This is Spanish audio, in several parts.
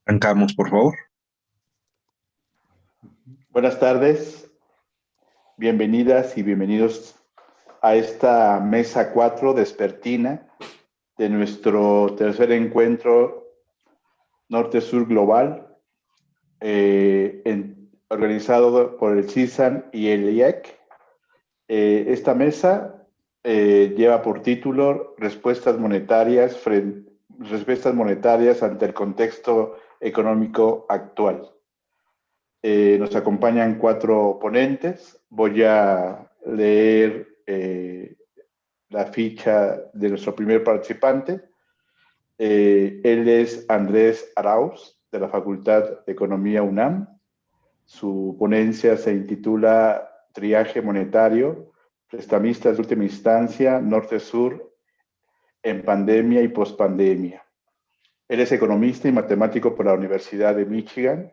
Arrancamos, por favor. Buenas tardes, bienvenidas y bienvenidos a esta mesa 4 despertina de nuestro tercer encuentro Norte-Sur Global, organizado por el CISAN y el IEC. Esta mesa lleva por título Respuestas monetarias ante el contexto económico actual. Nos acompañan 4 ponentes. Voy a leer la ficha de nuestro primer participante. Él es Andrés Arauz, de la Facultad de Economía UNAM. Su ponencia se intitula Triaje monetario, prestamistas de última instancia, norte-sur, en pandemia y pospandemia. Él es economista y matemático por la Universidad de Michigan,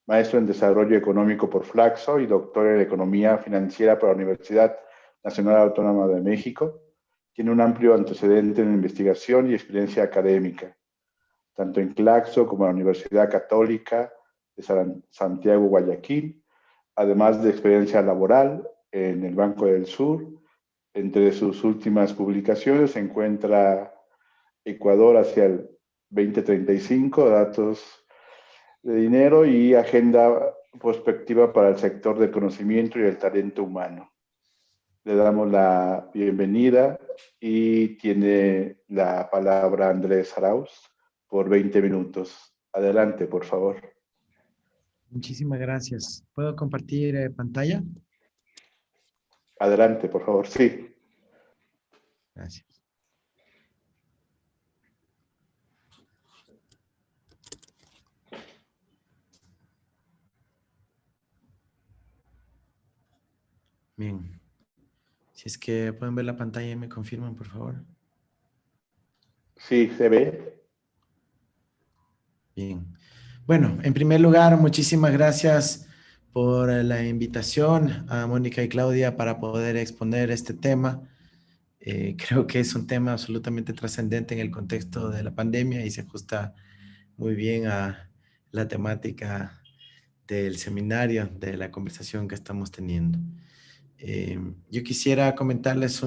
maestro en Desarrollo Económico por Flaxo y doctor en Economía Financiera por la Universidad Nacional Autónoma de México. Tiene un amplio antecedente en investigación y experiencia académica, tanto en Flaxo como en la Universidad Católica de Santiago, Guayaquil, además de experiencia laboral en el Banco del Sur. Entre sus últimas publicaciones se encuentra Ecuador hacia el 2035, datos de dinero y agenda prospectiva para el sector del conocimiento y el talento humano. Le damos la bienvenida y tiene la palabra Andrés Arauz por 20 minutos. Adelante, por favor. Muchísimas gracias. ¿Puedo compartir pantalla? Adelante, por favor. Sí. Gracias. Bien. Si es que pueden ver la pantalla y me confirman, por favor. Sí, se ve. Bien. Bueno, en primer lugar, muchísimas gracias por la invitación a Mónica y Claudia para poder exponer este tema. Creo que es un tema absolutamente trascendente en el contexto de la pandemia y se ajusta muy bien a la temática del seminario, de la conversación que estamos teniendo. Yo quisiera comentarles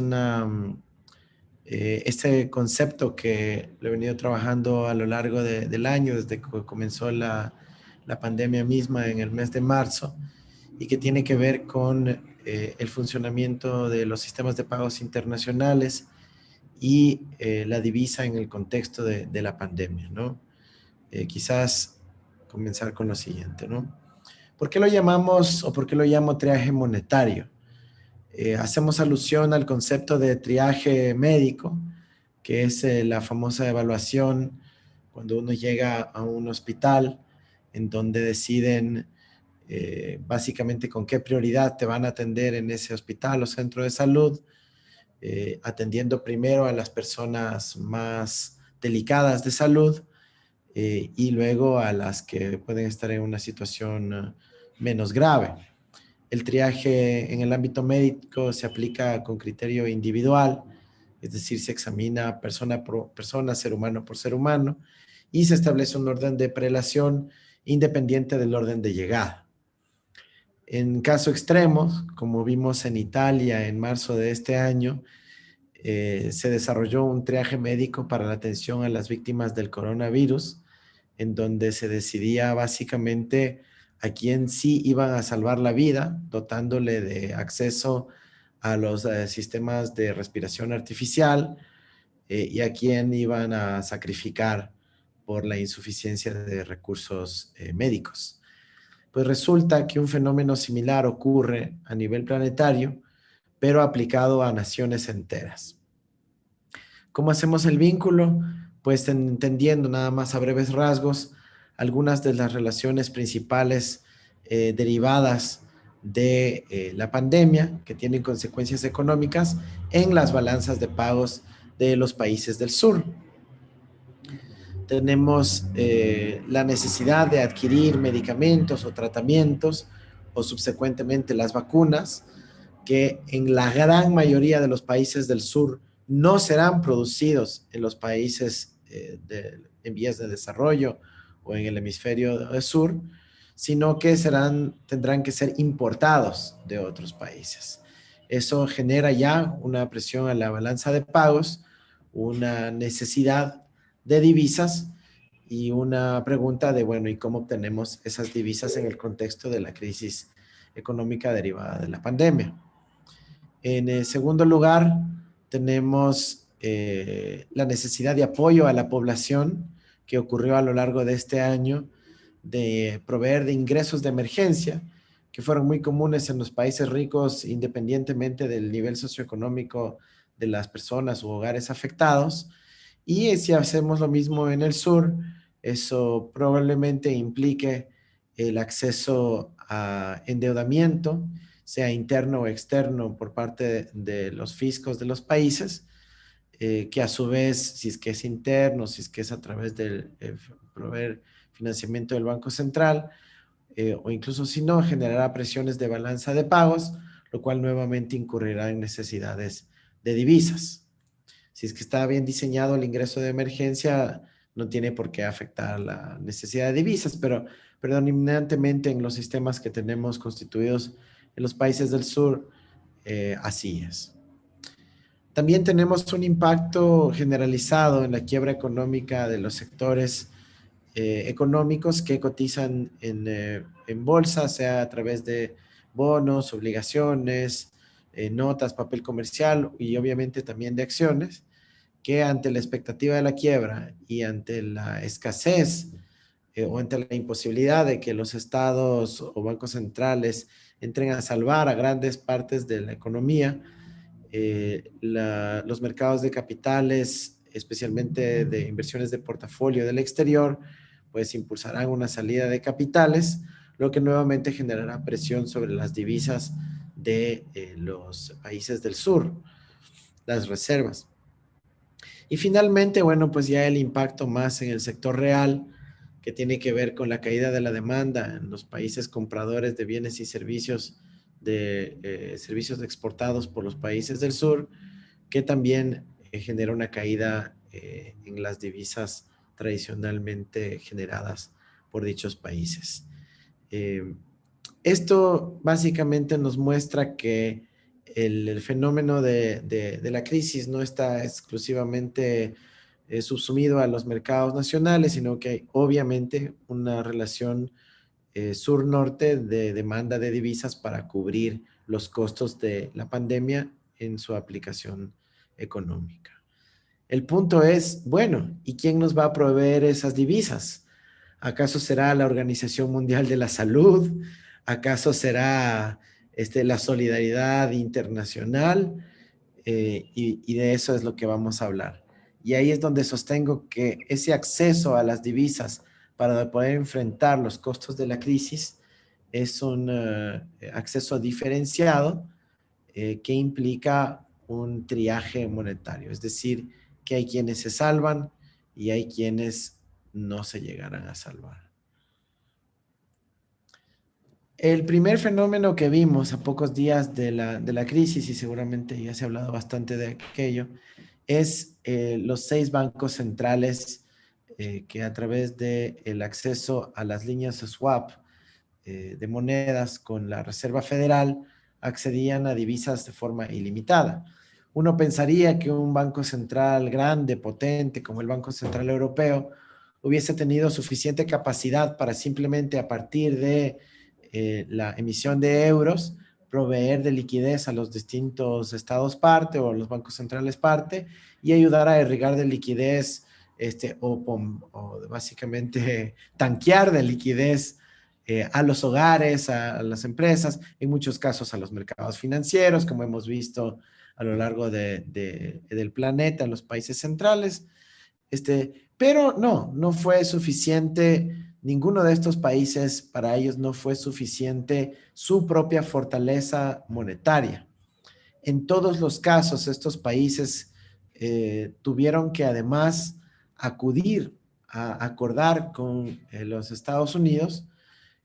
este concepto que lo he venido trabajando a lo largo del año, desde que comenzó la pandemia misma en el mes de marzo, y que tiene que ver con el funcionamiento de los sistemas de pagos internacionales y la divisa en el contexto de la pandemia, ¿no? Quizás comenzar con lo siguiente, ¿no? ¿Por qué lo llamamos o por qué lo llamo triaje monetario? Hacemos alusión al concepto de triaje médico, que es la famosa evaluación cuando uno llega a un hospital en donde deciden básicamente con qué prioridad te van a atender en ese hospital o centro de salud, atendiendo primero a las personas más delicadas de salud y luego a las que pueden estar en una situación menos grave. El triaje en el ámbito médico se aplica con criterio individual, es decir, se examina persona por persona, ser humano por ser humano, y se establece un orden de prelación independiente del orden de llegada. En caso extremo, como vimos en Italia en marzo de este año, se desarrolló un triaje médico para la atención a las víctimas del coronavirus, en donde se decidía básicamente a quién sí iban a salvar la vida, dotándole de acceso a los sistemas de respiración artificial y a quién iban a sacrificar por la insuficiencia de recursos médicos. Pues resulta que un fenómeno similar ocurre a nivel planetario, pero aplicado a naciones enteras. ¿Cómo hacemos el vínculo? Pues entendiendo nada más a breves rasgos algunas de las relaciones principales derivadas de la pandemia que tienen consecuencias económicas en las balanzas de pagos de los países del sur. Tenemos la necesidad de adquirir medicamentos o tratamientos o subsecuentemente las vacunas que en la gran mayoría de los países del sur no serán producidos en los países en vías de desarrollo o en el hemisferio sur, sino que tendrán que ser importados de otros países. Eso genera ya una presión a la balanza de pagos, una necesidad de divisas y una pregunta de, bueno, ¿y cómo obtenemos esas divisas en el contexto de la crisis económica derivada de la pandemia? En el segundo lugar, tenemos la necesidad de apoyo a la población que ocurrió a lo largo de este año, de proveer de ingresos de emergencia, que fueron muy comunes en los países ricos, independientemente del nivel socioeconómico de las personas u hogares afectados. Y si hacemos lo mismo en el sur, eso probablemente implique el acceso a endeudamiento, sea interno o externo por parte de los fiscos de los países, que a su vez, si es que es interno, si es que es a través del proveer financiamiento del Banco Central, o incluso si no, generará presiones de balanza de pagos, lo cual nuevamente incurrirá en necesidades de divisas. Si es que está bien diseñado el ingreso de emergencia, no tiene por qué afectar la necesidad de divisas, pero predominantemente en los sistemas que tenemos constituidos en los países del sur, así es. También tenemos un impacto generalizado en la quiebra económica de los sectores económicos que cotizan en bolsa, sea a través de bonos, obligaciones, notas, papel comercial y obviamente también de acciones, que ante la expectativa de la quiebra y ante la escasez o ante la imposibilidad de que los estados o bancos centrales entren a salvar a grandes partes de la economía, los mercados de capitales, especialmente de inversiones de portafolio del exterior, pues impulsarán una salida de capitales, lo que nuevamente generará presión sobre las divisas de los países del sur, las reservas. Y finalmente, bueno, pues ya el impacto más en el sector real, que tiene que ver con la caída de la demanda en los países compradores de bienes y servicios servicios exportados por los países del sur, que también genera una caída en las divisas tradicionalmente generadas por dichos países. Esto básicamente nos muestra que el fenómeno de la crisis no está exclusivamente subsumido a los mercados nacionales, sino que hay obviamente una relación sur-norte de demanda de divisas para cubrir los costos de la pandemia en su aplicación económica. El punto es, bueno, ¿y quién nos va a proveer esas divisas? ¿Acaso será la Organización Mundial de la Salud? ¿Acaso será la solidaridad internacional? Y de eso es lo que vamos a hablar. Y ahí es donde sostengo que ese acceso a las divisas para poder enfrentar los costos de la crisis es un acceso diferenciado que implica un triaje monetario. Es decir, que hay quienes se salvan y hay quienes no se llegarán a salvar. El primer fenómeno que vimos a pocos días de la crisis, y seguramente ya se ha hablado bastante de aquello, es los 6 bancos centrales que a través del acceso a las líneas swap de monedas con la Reserva Federal accedían a divisas de forma ilimitada. Uno pensaría que un banco central grande, potente, como el Banco Central Europeo, hubiese tenido suficiente capacidad para simplemente a partir de la emisión de euros, proveer de liquidez a los distintos estados parte o los bancos centrales parte y ayudar a irrigar de liquidez o básicamente tanquear de liquidez a los hogares, a las empresas, en muchos casos a los mercados financieros, como hemos visto a lo largo del planeta, en los países centrales. Pero no fue suficiente, ninguno de estos países, para ellos no fue suficiente su propia fortaleza monetaria. En todos los casos, estos países tuvieron que además acudir a acordar con los Estados Unidos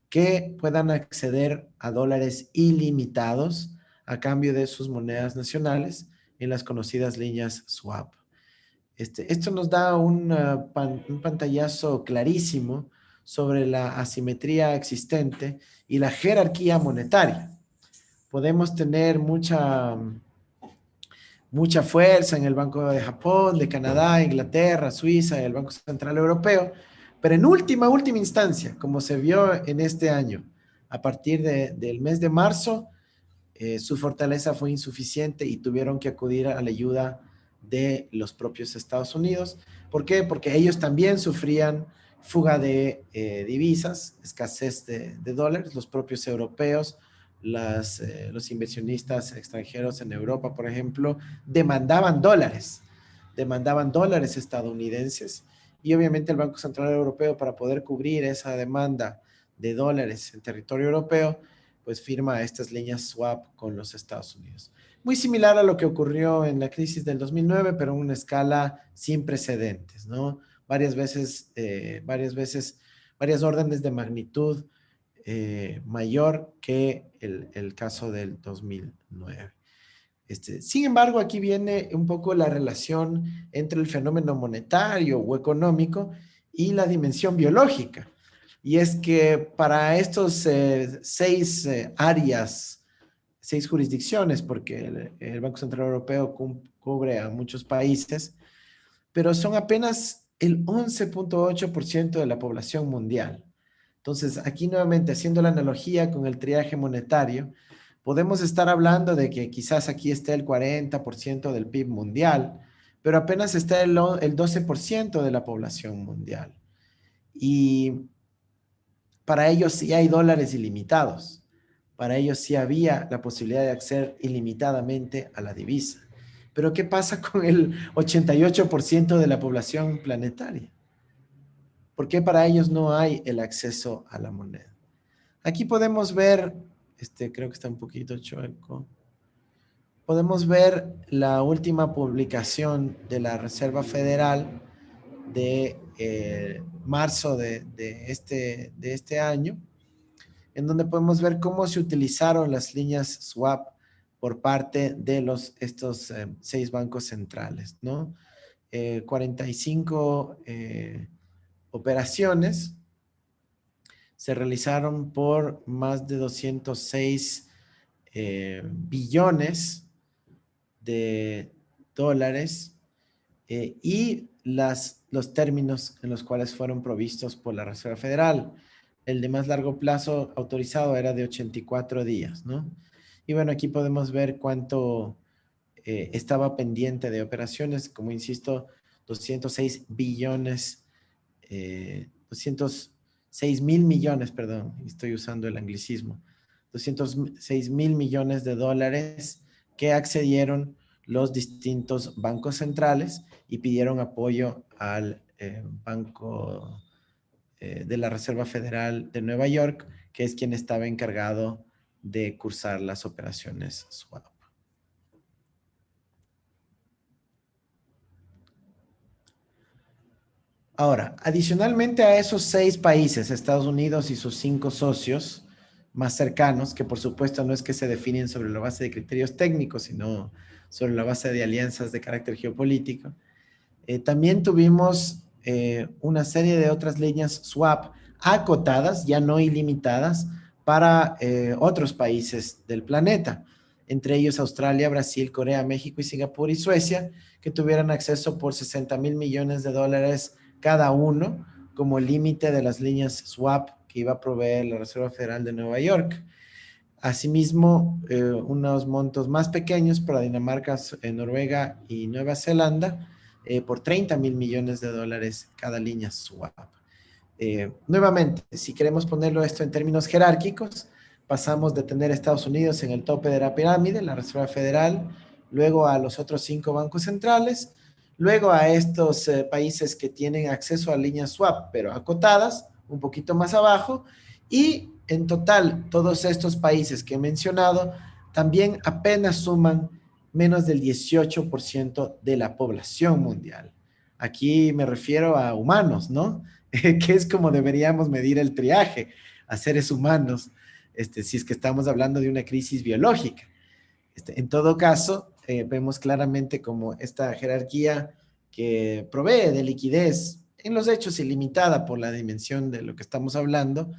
que puedan acceder a dólares ilimitados a cambio de sus monedas nacionales en las conocidas líneas swap. Esto nos da un pantallazo clarísimo sobre la asimetría existente y la jerarquía monetaria. Podemos tener mucha fuerza en el Banco de Japón, de Canadá, Inglaterra, Suiza, el Banco Central Europeo, pero en última instancia, como se vio en este año, a partir del mes de marzo, su fortaleza fue insuficiente y tuvieron que acudir a la ayuda de los propios Estados Unidos. ¿Por qué? Porque ellos también sufrían fuga de divisas, escasez de dólares, los propios europeos, los inversionistas extranjeros en Europa, por ejemplo, demandaban dólares estadounidenses, y obviamente el Banco Central Europeo, para poder cubrir esa demanda de dólares en territorio europeo, pues firma estas líneas swap con los Estados Unidos. Muy similar a lo que ocurrió en la crisis del 2009, pero en una escala sin precedentes, ¿no? Varias órdenes de magnitud mayor que el caso del 2009. Sin embargo, aquí viene un poco la relación entre el fenómeno monetario o económico y la dimensión biológica. Y es que para estos 6 áreas, 6 jurisdicciones, porque el Banco Central Europeo cubre a muchos países, pero son apenas el 11.8% de la población mundial. Entonces, aquí nuevamente, haciendo la analogía con el triaje monetario, podemos estar hablando de que quizás aquí esté el 40% del PIB mundial, pero apenas está el 12% de la población mundial. Y para ellos sí hay dólares ilimitados. Para ellos sí había la posibilidad de acceder ilimitadamente a la divisa. Pero ¿qué pasa con el 88% de la población planetaria? ¿Por qué para ellos no hay el acceso a la moneda? Aquí podemos ver, creo que está un poquito chueco. Podemos ver la última publicación de la Reserva Federal de marzo de este año, en donde podemos ver cómo se utilizaron las líneas swap por parte de estos 6 bancos centrales, ¿no? 45 operaciones se realizaron por más de 206 billones de dólares y los términos en los cuales fueron provistos por la Reserva Federal. El de más largo plazo autorizado era de 84 días, ¿no? Y bueno, aquí podemos ver cuánto estaba pendiente de operaciones, como insisto, 206 billones, 206 mil millones, perdón, estoy usando el anglicismo, 206 mil millones de dólares que accedieron los distintos bancos centrales y pidieron apoyo al Banco de la Reserva Federal de Nueva York, que es quien estaba encargado de cursar las operaciones swap. Ahora, adicionalmente a esos 6 países, Estados Unidos y sus 5 socios más cercanos, que por supuesto no es que se definen sobre la base de criterios técnicos, sino sobre la base de alianzas de carácter geopolítico, también tuvimos una serie de otras líneas swap acotadas, ya no ilimitadas, para otros países del planeta, entre ellos Australia, Brasil, Corea, México y Singapur y Suecia, que tuvieran acceso por 60 mil millones de dólares cada uno como límite de las líneas swap que iba a proveer la Reserva Federal de Nueva York. Asimismo, unos montos más pequeños para Dinamarca, Noruega y Nueva Zelanda, por 30 mil millones de dólares cada línea swap. Nuevamente, si queremos ponerlo esto en términos jerárquicos, pasamos de tener a Estados Unidos en el tope de la pirámide, la Reserva Federal, luego a los otros 5 bancos centrales, luego a estos países que tienen acceso a líneas swap, pero acotadas, un poquito más abajo, y en total, todos estos países que he mencionado también apenas suman menos del 18% de la población mundial. Aquí me refiero a humanos, ¿no? Que es como deberíamos medir el triaje a seres humanos, si es que estamos hablando de una crisis biológica. En todo caso, vemos claramente como esta jerarquía que provee de liquidez en los hechos ilimitada por la dimensión de lo que estamos hablando,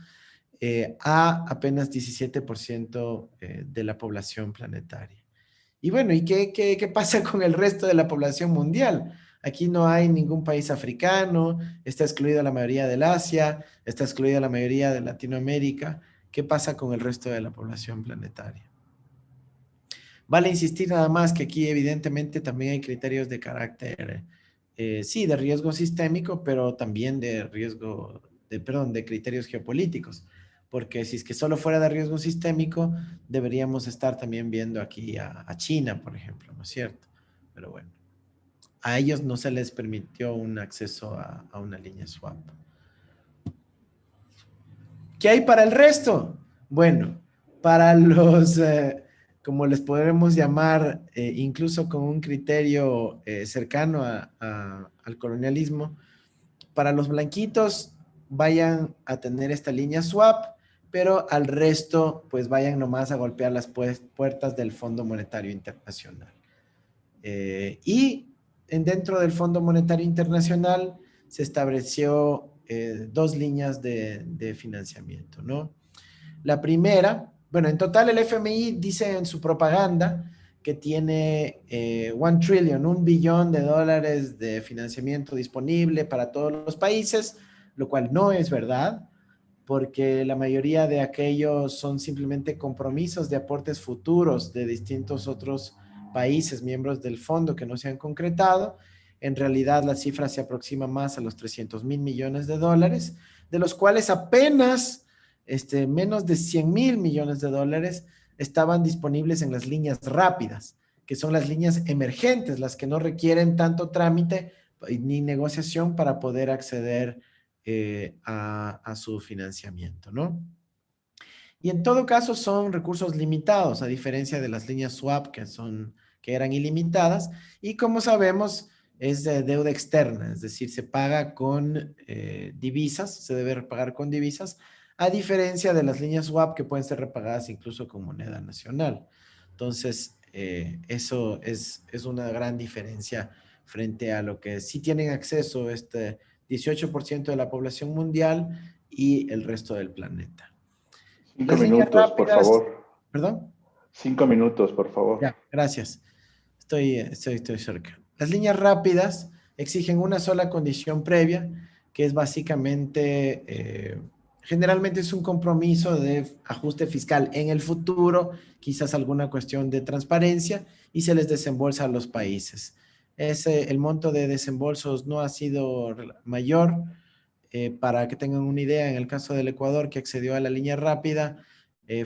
a apenas 17% de la población planetaria. Y bueno, ¿y qué pasa con el resto de la población mundial? Aquí no hay ningún país africano, está excluida la mayoría del Asia, está excluida la mayoría de Latinoamérica. ¿Qué pasa con el resto de la población planetaria? Vale insistir nada más que aquí evidentemente también hay criterios de carácter, sí, de riesgo sistémico, pero también de riesgo, perdón, de criterios geopolíticos. Porque si es que solo fuera de riesgo sistémico, deberíamos estar también viendo aquí a China, por ejemplo, ¿no es cierto? Pero bueno, a ellos no se les permitió un acceso a una línea swap. ¿Qué hay para el resto? Bueno, para los, como les podremos llamar, incluso con un criterio cercano al colonialismo, para los blanquitos vayan a tener esta línea swap, pero al resto pues vayan nomás a golpear las puertas del Fondo Monetario Internacional. Y dentro del Fondo Monetario Internacional se estableció dos líneas de financiamiento, ¿no? La primera, bueno, en total el FMI dice en su propaganda que tiene 1 trillion, 1 billón de dólares de financiamiento disponible para todos los países, lo cual no es verdad, porque la mayoría de aquellos son simplemente compromisos de aportes futuros de distintos otros países miembros del fondo que no se han concretado. En realidad la cifra se aproxima más a los 300,000 millones de dólares, de los cuales apenas menos de 100,000 millones de dólares estaban disponibles en las líneas rápidas, que son las líneas emergentes, las que no requieren tanto trámite ni negociación para poder acceder a su financiamiento, ¿no? Y en todo caso son recursos limitados, a diferencia de las líneas swap que eran ilimitadas, y como sabemos es de deuda externa, es decir, se paga con divisas, se debe pagar con divisas, a diferencia de las líneas swap que pueden ser repagadas incluso con moneda nacional. Entonces, eso es una gran diferencia frente a lo que sí tienen acceso 18% de la población mundial y el resto del planeta. Cinco Las líneas minutos, por rápidas, favor. perdón. 5 minutos, por favor. Ya, gracias. Estoy cerca. Las líneas rápidas exigen una sola condición previa, que es básicamente, generalmente es un compromiso de ajuste fiscal en el futuro, quizás alguna cuestión de transparencia, y se les desembolsa a los países. El monto de desembolsos no ha sido mayor. Para que tengan una idea, en el caso del Ecuador, que accedió a la línea rápida,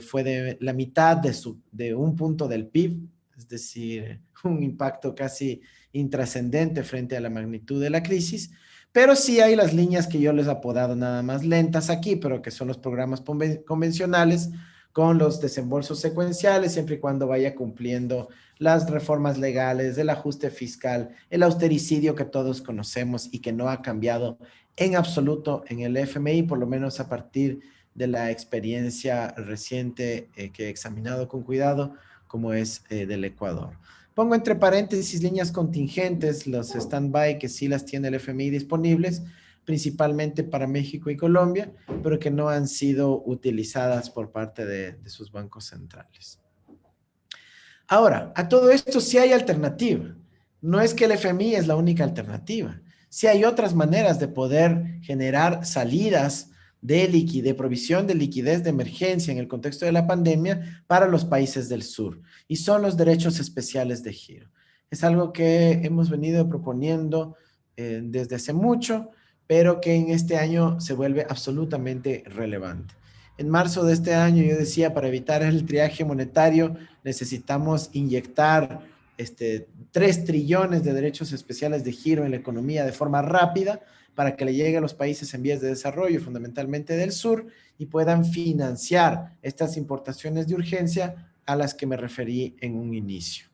fue de la mitad de un punto del PIB, es decir, un impacto casi intrascendente frente a la magnitud de la crisis, pero sí hay las líneas que yo les he apodado nada más lentas aquí, pero que son los programas convencionales con los desembolsos secuenciales, siempre y cuando vaya cumpliendo las reformas legales, el ajuste fiscal, el austericidio que todos conocemos y que no ha cambiado en absoluto en el FMI, por lo menos a partir de la experiencia reciente que he examinado con cuidado, como es del Ecuador. Pongo entre paréntesis líneas contingentes, los stand-by que sí las tiene el FMI disponibles, principalmente para México y Colombia, pero que no han sido utilizadas por parte de sus bancos centrales. Ahora, a todo esto sí hay alternativa. No es que el FMI es la única alternativa. Sí hay otras maneras de poder generar salidas de provisión de liquidez de emergencia en el contexto de la pandemia para los países del sur. Y son los derechos especiales de giro. Es algo que hemos venido proponiendo desde hace mucho, pero que en este año se vuelve absolutamente relevante. En marzo de este año yo decía, para evitar el triaje monetario, necesitamos inyectar 3 trillones de derechos especiales de giro en la economía de forma rápida para que le llegue a los países en vías de desarrollo, fundamentalmente del sur, y puedan financiar estas importaciones de urgencia a las que me referí en un inicio.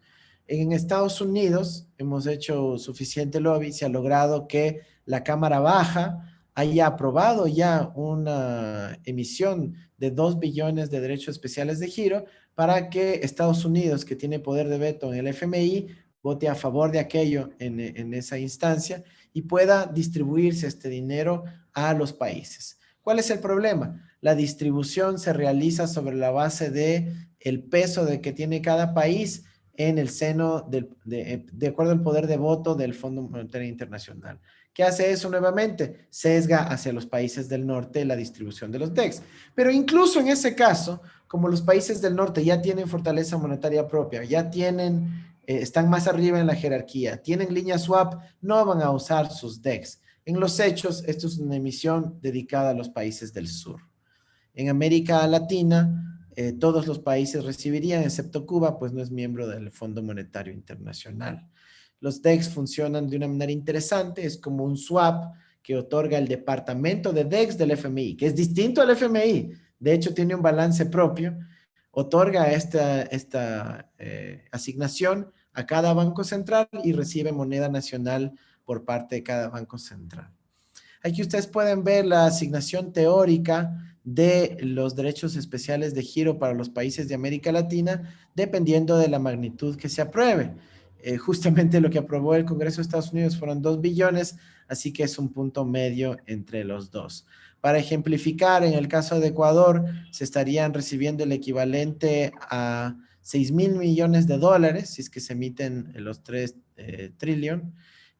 En Estados Unidos hemos hecho suficiente lobby, se ha logrado que la Cámara Baja haya aprobado ya una emisión de 2 billones de derechos especiales de giro para que Estados Unidos, que tiene poder de veto en el FMI, vote a favor de aquello en esa instancia y pueda distribuirse este dinero a los países. ¿Cuál es el problema? La distribución se realiza sobre la base de el peso de que tiene cada país en el seno de acuerdo al poder de voto del Fondo Monetario Internacional. ¿Qué hace eso nuevamente? Sesga hacia los países del norte la distribución de los DEX. Pero incluso en ese caso, como los países del norte ya tienen fortaleza monetaria propia, ya tienen, están más arriba en la jerarquía, tienen línea swap, no van a usar sus DEX. En los hechos, esto es una emisión dedicada a los países del sur. En América Latina, todos los países recibirían, excepto Cuba, pues no es miembro del Fondo Monetario Internacional. Los DEX funcionan de una manera interesante, es como un swap que otorga el departamento de DEX del FMI, que es distinto al FMI, de hecho tiene un balance propio, otorga esta asignación a cada banco central y recibe moneda nacional por parte de cada banco central. Aquí ustedes pueden ver la asignación teórica de los derechos especiales de giro para los países de América Latina, dependiendo de la magnitud que se apruebe. Justamente lo que aprobó el Congreso de Estados Unidos fueron 2 billones, así que es un punto medio entre los dos. Para ejemplificar, en el caso de Ecuador, se estarían recibiendo el equivalente a 6,000 millones de dólares, si es que se emiten los 3 trillones.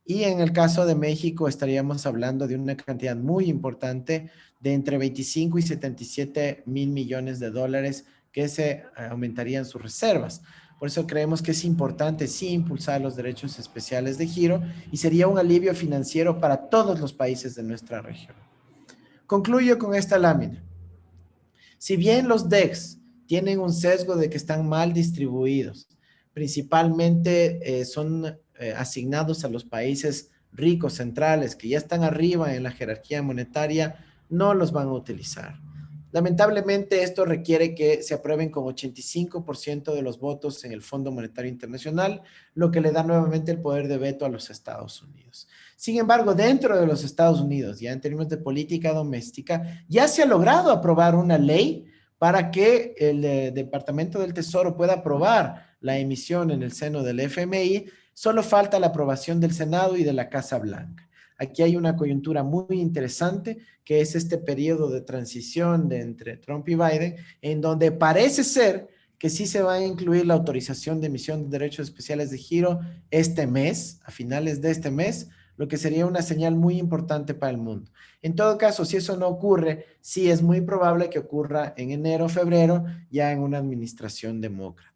Y en el caso de México estaríamos hablando de una cantidad muy importante de entre 25 y 77 mil millones de dólares que se aumentarían sus reservas. Por eso creemos que es importante sí impulsar los derechos especiales de giro y sería un alivio financiero para todos los países de nuestra región. Concluyo con esta lámina. Si bien los DEX tienen un sesgo de que están mal distribuidos, principalmente son asignados a los países ricos centrales que ya están arriba en la jerarquía monetaria, no los van a utilizar. Lamentablemente esto requiere que se aprueben con 85% de los votos en el Fondo Monetario Internacional, lo que le da nuevamente el poder de veto a los Estados Unidos. Sin embargo, dentro de los Estados Unidos, ya en términos de política doméstica, ya se ha logrado aprobar una ley para que el Departamento del Tesoro pueda aprobar la emisión en el seno del FMI. Solo falta la aprobación del Senado y de la Casa Blanca. Aquí hay una coyuntura muy interesante, que es este periodo de transición entre Trump y Biden, en donde parece ser que sí se va a incluir la autorización de emisión de derechos especiales de giro este mes, a finales de este mes, lo que sería una señal muy importante para el mundo. En todo caso, si eso no ocurre, sí es muy probable que ocurra en enero o febrero, ya en una administración demócrata.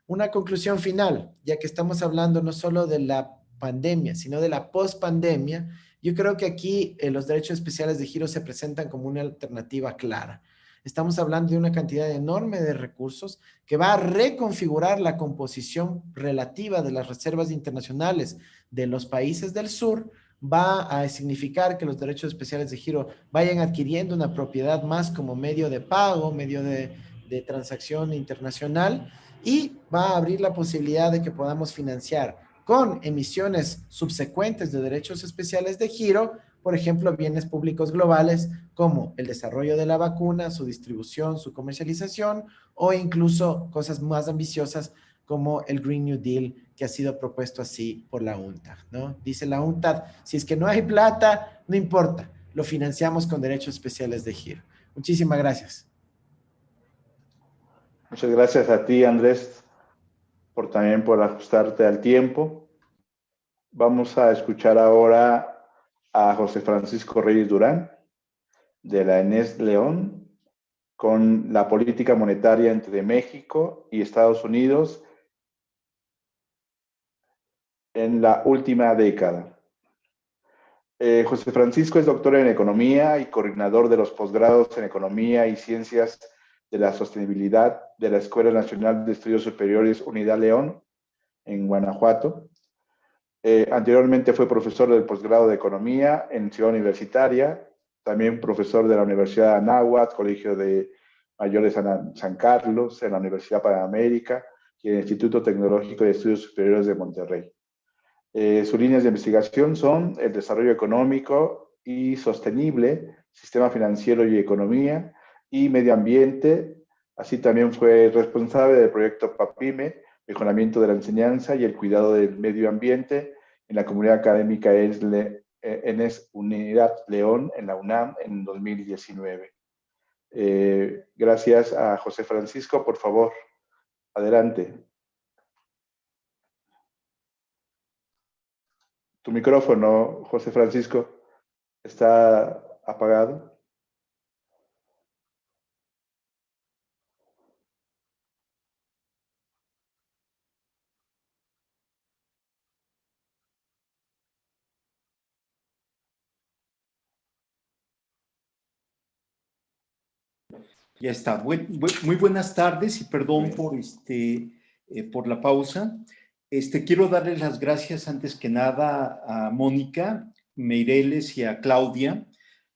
Una conclusión final, ya que estamos hablando no solo de la pandemia, sino de la pospandemia, yo creo que aquí los derechos especiales de giro se presentan como una alternativa clara. Estamos hablando de una cantidad enorme de recursos que va a reconfigurar la composición relativa de las reservas internacionales de los países del sur, va a significar que los derechos especiales de giro vayan adquiriendo una propiedad más como medio de pago, medio de transacción internacional, y va a abrir la posibilidad de que podamos financiar con emisiones subsecuentes de derechos especiales de giro, por ejemplo, bienes públicos globales como el desarrollo de la vacuna, su distribución, su comercialización, o incluso cosas más ambiciosas como el Green New Deal, que ha sido propuesto así por la UNTAD, ¿no? Dice la UNTAD, si es que no hay plata, no importa, lo financiamos con derechos especiales de giro. Muchísimas gracias. Muchas gracias a ti, Andrés, también por ajustarte al tiempo. Vamos a escuchar ahora a José Francisco Reyes Durán, de la ENES León, con la política monetaria entre México y Estados Unidos en la última década. José Francisco es doctor en Economía y coordinador de los posgrados en Economía y Ciencias de la Sostenibilidad de la Escuela Nacional de Estudios Superiores Unidad León, en Guanajuato. Anteriormente fue profesor del posgrado de Economía en Ciudad Universitaria, también profesor de la Universidad de Anáhuac, Colegio de Mayores San Carlos, en la Universidad Panamericana y el Instituto Tecnológico de Estudios Superiores de Monterrey. Sus líneas de investigación son el desarrollo económico y sostenible, sistema financiero y economía, y medio ambiente. Así también fue responsable del proyecto PAPIME, mejoramiento de la enseñanza y el cuidado del medio ambiente en la comunidad académica ENES Unidad León en la UNAM en 2019. Gracias a José Francisco, por favor, adelante. Tu micrófono, José Francisco, está apagado. Ya está. Muy buenas tardes y perdón por la pausa. Quiero darles las gracias antes que nada a Mónica Meireles y a Claudia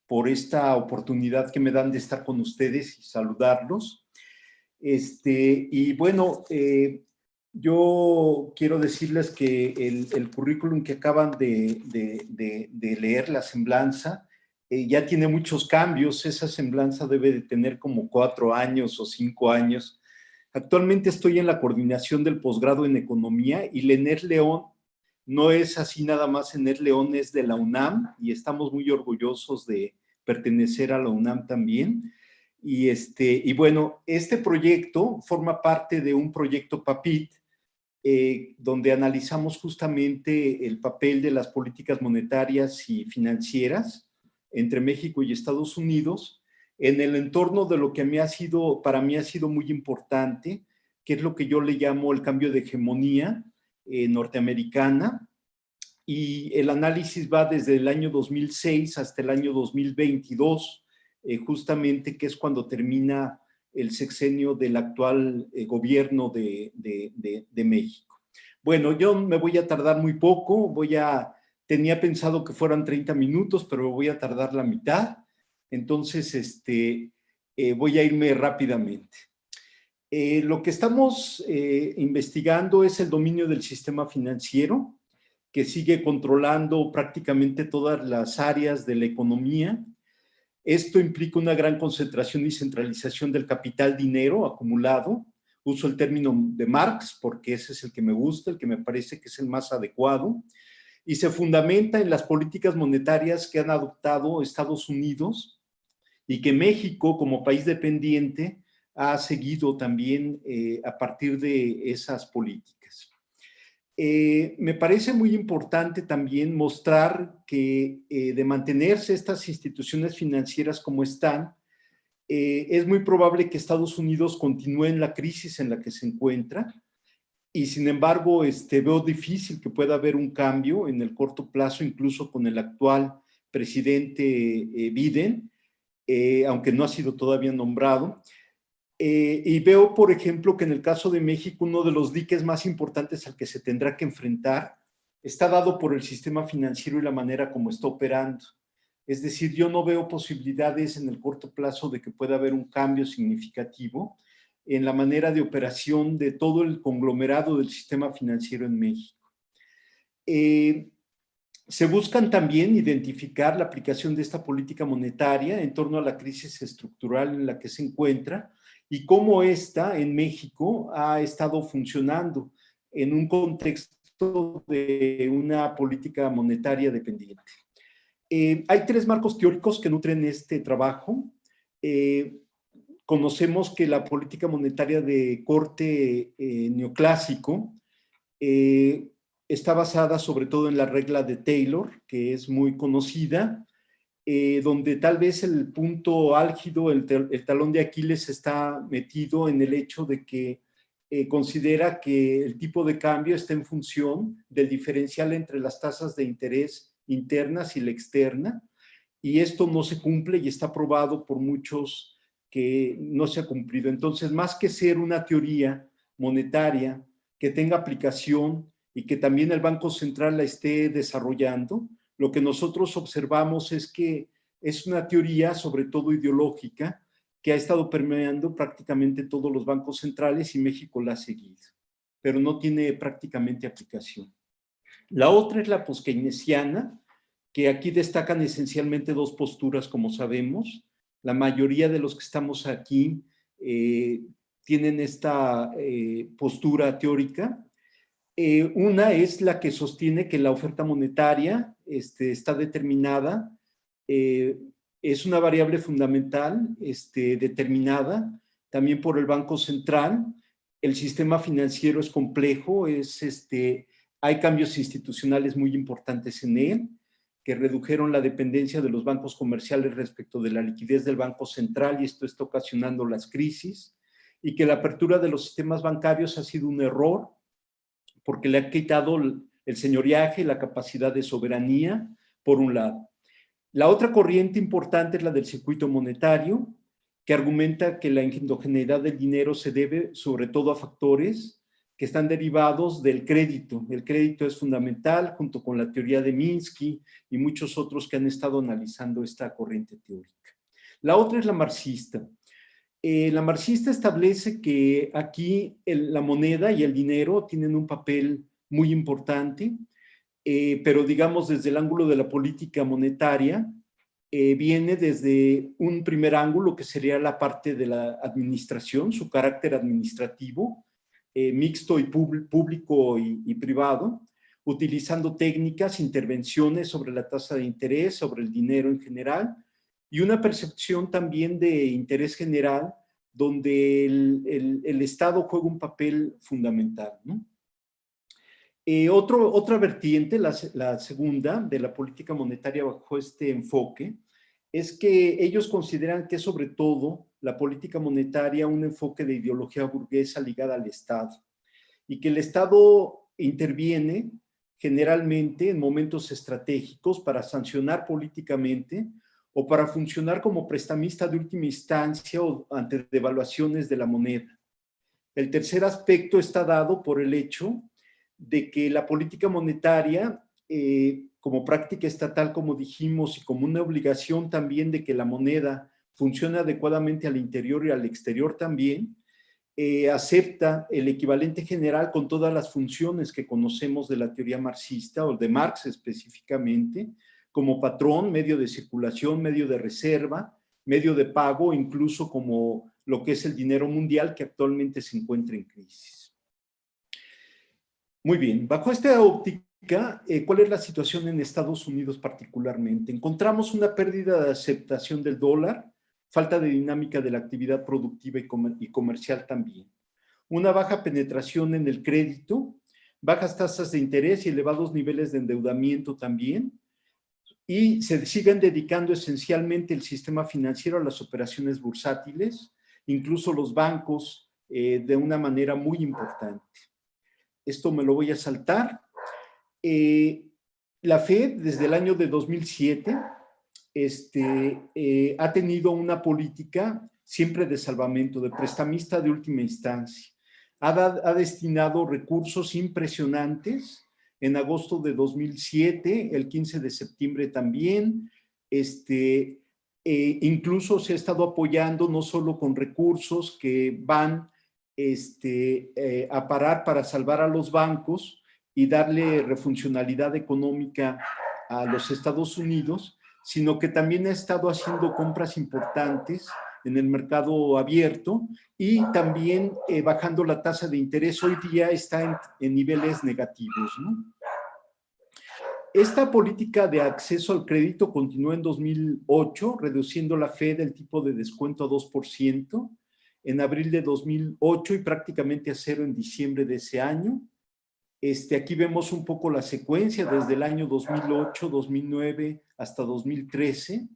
por esta oportunidad que me dan de estar con ustedes y saludarlos. Y bueno, yo quiero decirles que el currículum que acaban de leer, la semblanza, ya tiene muchos cambios. Esa semblanza debe de tener como 4 años o 5 años. Actualmente estoy en la coordinación del posgrado en Economía y la ENER León no es así nada más. ENER León es de la UNAM y estamos muy orgullosos de pertenecer a la UNAM también. Y bueno, este proyecto forma parte de un proyecto PAPIT, donde analizamos justamente el papel de las políticas monetarias y financieras entre México y Estados Unidos en el entorno de lo que para mí ha sido muy importante, que es lo que yo le llamo el cambio de hegemonía norteamericana. Y el análisis va desde el año 2006 hasta el año 2022, justamente que es cuando termina el sexenio del actual gobierno de México. Bueno, yo me voy a tardar muy poco, tenía pensado que fueran 30 minutos, pero voy a tardar la mitad, entonces voy a irme rápidamente. Lo que estamos investigando es el dominio del sistema financiero, que sigue controlando prácticamente todas las áreas de la economía. Esto implica una gran concentración y centralización del capital dinero acumulado. Uso el término de Marx porque ese es el que me gusta, el que me parece que es el más adecuado, y se fundamenta en las políticas monetarias que han adoptado Estados Unidos y que México, como país dependiente, ha seguido también a partir de esas políticas. Me parece muy importante también mostrar que de mantenerse estas instituciones financieras como están, es muy probable que Estados Unidos continúe en la crisis en la que se encuentra y sin embargo veo difícil que pueda haber un cambio en el corto plazo, incluso con el actual presidente Biden, aunque no ha sido todavía nombrado. Y veo, por ejemplo, que en el caso de México, uno de los diques más importantes al que se tendrá que enfrentar está dado por el sistema financiero y la manera como está operando. Es decir, yo no veo posibilidades en el corto plazo de que pueda haber un cambio significativo en la manera de operación de todo el conglomerado del sistema financiero en México. Se buscan también identificar la aplicación de esta política monetaria en torno a la crisis estructural en la que se encuentra y cómo esta en México ha estado funcionando en un contexto de una política monetaria dependiente. Hay 3 marcos teóricos que nutren este trabajo. Conocemos que la política monetaria de corte neoclásico está basada sobre todo en la regla de Taylor, que es muy conocida, donde tal vez el punto álgido, el talón de Aquiles está metido en el hecho de que considera que el tipo de cambio está en función del diferencial entre las tasas de interés internas y la externa, y esto no se cumple y está probado por muchos que no se ha cumplido. Entonces, más que ser una teoría monetaria que tenga aplicación y que también el Banco Central la esté desarrollando, lo que nosotros observamos es que es una teoría, sobre todo ideológica, que ha estado permeando prácticamente todos los bancos centrales y México la ha seguido, pero no tiene prácticamente aplicación. La otra es la poskeynesiana, que aquí destacan esencialmente 2 posturas, como sabemos. La mayoría de los que estamos aquí tienen esta postura teórica. Una es la que sostiene que la oferta monetaria está determinada, es una variable fundamental determinada también por el Banco Central. El sistema financiero es complejo, hay cambios institucionales muy importantes en él, que redujeron la dependencia de los bancos comerciales respecto de la liquidez del Banco Central, y esto está ocasionando las crisis, y que la apertura de los sistemas bancarios ha sido un error, porque le ha quitado el señoreaje, la capacidad de soberanía, por un lado. La otra corriente importante es la del circuito monetario, que argumenta que la endogeneidad del dinero se debe sobre todo a factores que están derivados del crédito. El crédito es fundamental, junto con la teoría de Minsky y muchos otros que han estado analizando esta corriente teórica. La otra es la marxista. La marxista establece que aquí la moneda y el dinero tienen un papel muy importante, pero digamos desde el ángulo de la política monetaria, viene desde un primer ángulo que sería la parte de la administración, su carácter administrativo, mixto y público y privado, utilizando técnicas, intervenciones sobre la tasa de interés, sobre el dinero en general, y una percepción también de interés general, donde el Estado juega un papel fundamental, ¿no? Otra vertiente, la segunda, de la política monetaria bajo este enfoque, es que ellos consideran que es sobre todo la política monetaria un enfoque de ideología burguesa ligada al Estado, y que el Estado interviene generalmente en momentos estratégicos para sancionar políticamente o para funcionar como prestamista de última instancia o ante devaluaciones de la moneda. El tercer aspecto está dado por el hecho de que la política monetaria, como práctica estatal, como dijimos, y como una obligación también de que la moneda funcione adecuadamente al interior y al exterior también, acepta el equivalente general con todas las funciones que conocemos de la teoría marxista o de Marx específicamente, como patrón, medio de circulación, medio de reserva, medio de pago, incluso como lo que es el dinero mundial que actualmente se encuentra en crisis. Muy bien, bajo esta óptica, ¿cuál es la situación en Estados Unidos particularmente? Encontramos una pérdida de aceptación del dólar, falta de dinámica de la actividad productiva y comercial también, una baja penetración en el crédito, bajas tasas de interés y elevados niveles de endeudamiento también, y se siguen dedicando esencialmente el sistema financiero a las operaciones bursátiles, incluso los bancos, de una manera muy importante. Esto me lo voy a saltar. La Fed, desde el año de 2007, ha tenido una política siempre de salvamento, de prestamista de última instancia. Ha destinado recursos impresionantes. En agosto de 2007, el 15 de septiembre también, incluso se ha estado apoyando no solo con recursos que van a parar para salvar a los bancos y darle refuncionalidad económica a los Estados Unidos, sino que también ha estado haciendo compras importantes en el mercado abierto y también bajando la tasa de interés. Hoy día está en niveles negativos, ¿no? Esta política de acceso al crédito continuó en 2008, reduciendo la Fed el tipo de descuento a 2% en abril de 2008 y prácticamente a cero en diciembre de ese año. Aquí vemos un poco la secuencia desde el año 2008, 2009 hasta 2013.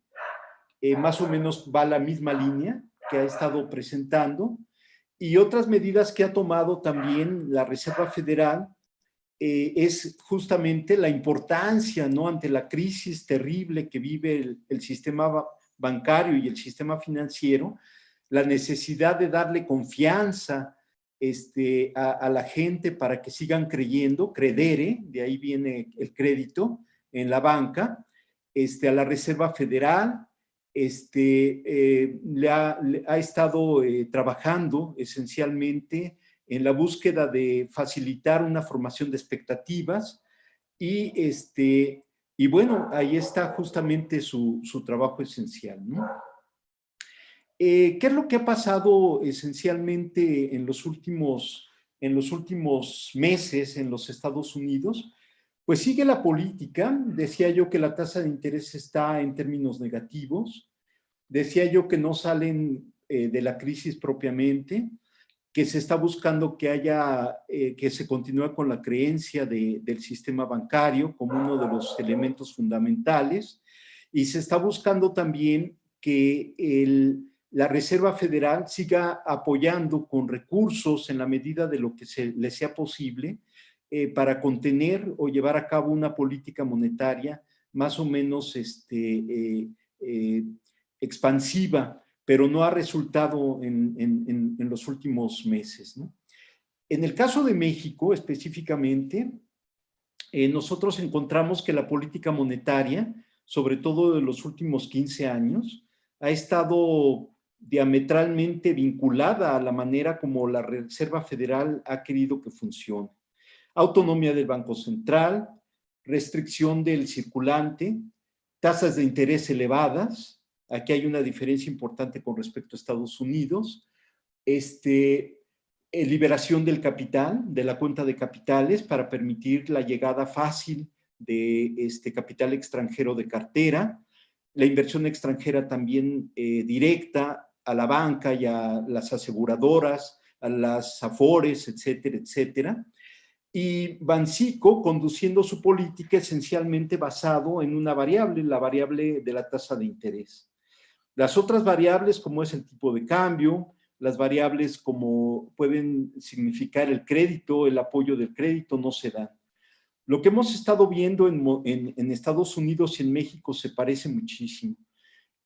Más o menos va la misma línea que ha estado presentando. Y otras medidas que ha tomado también la Reserva Federal es justamente la importancia, ¿no?, ante la crisis terrible que vive el sistema bancario y el sistema financiero, la necesidad de darle confianza a la gente para que sigan creyendo, credere, de ahí viene el crédito en la banca, a la Reserva Federal, le ha estado trabajando esencialmente en la búsqueda de facilitar una formación de expectativas y bueno, ahí está justamente su trabajo esencial, ¿no? ¿Qué es lo que ha pasado esencialmente en los últimos en los últimos meses en los Estados Unidos, pues sigue la política. Decía yo que la tasa de interés está en términos negativos. Decía yo que no salen de la crisis propiamente, que se está buscando que haya, que se continúe con la creencia del sistema bancario como uno de los elementos fundamentales, y se está buscando también que la Reserva Federal siga apoyando con recursos en la medida de lo que le sea posible para contener o llevar a cabo una política monetaria más o menos expansiva, pero no ha resultado en los últimos meses, ¿no? En el caso de México específicamente, nosotros encontramos que la política monetaria, sobre todo de los últimos 15 años, ha estado diametralmente vinculada a la manera como la Reserva Federal ha querido que funcione. Autonomía del Banco Central, restricción del circulante, tasas de interés elevadas. Aquí hay una diferencia importante con respecto a Estados Unidos. Liberación del capital, de la cuenta de capitales, para permitir la llegada fácil de capital extranjero de cartera, la inversión extranjera también directa a la banca y a las aseguradoras, a las afores, etcétera, etcétera. Y Bancico conduciendo su política esencialmente basado en una variable, la variable de la tasa de interés. Las otras variables, como es el tipo de cambio, las variables como pueden significar el crédito, el apoyo del crédito, no se dan. Lo que hemos estado viendo en Estados Unidos y en México se parece muchísimo.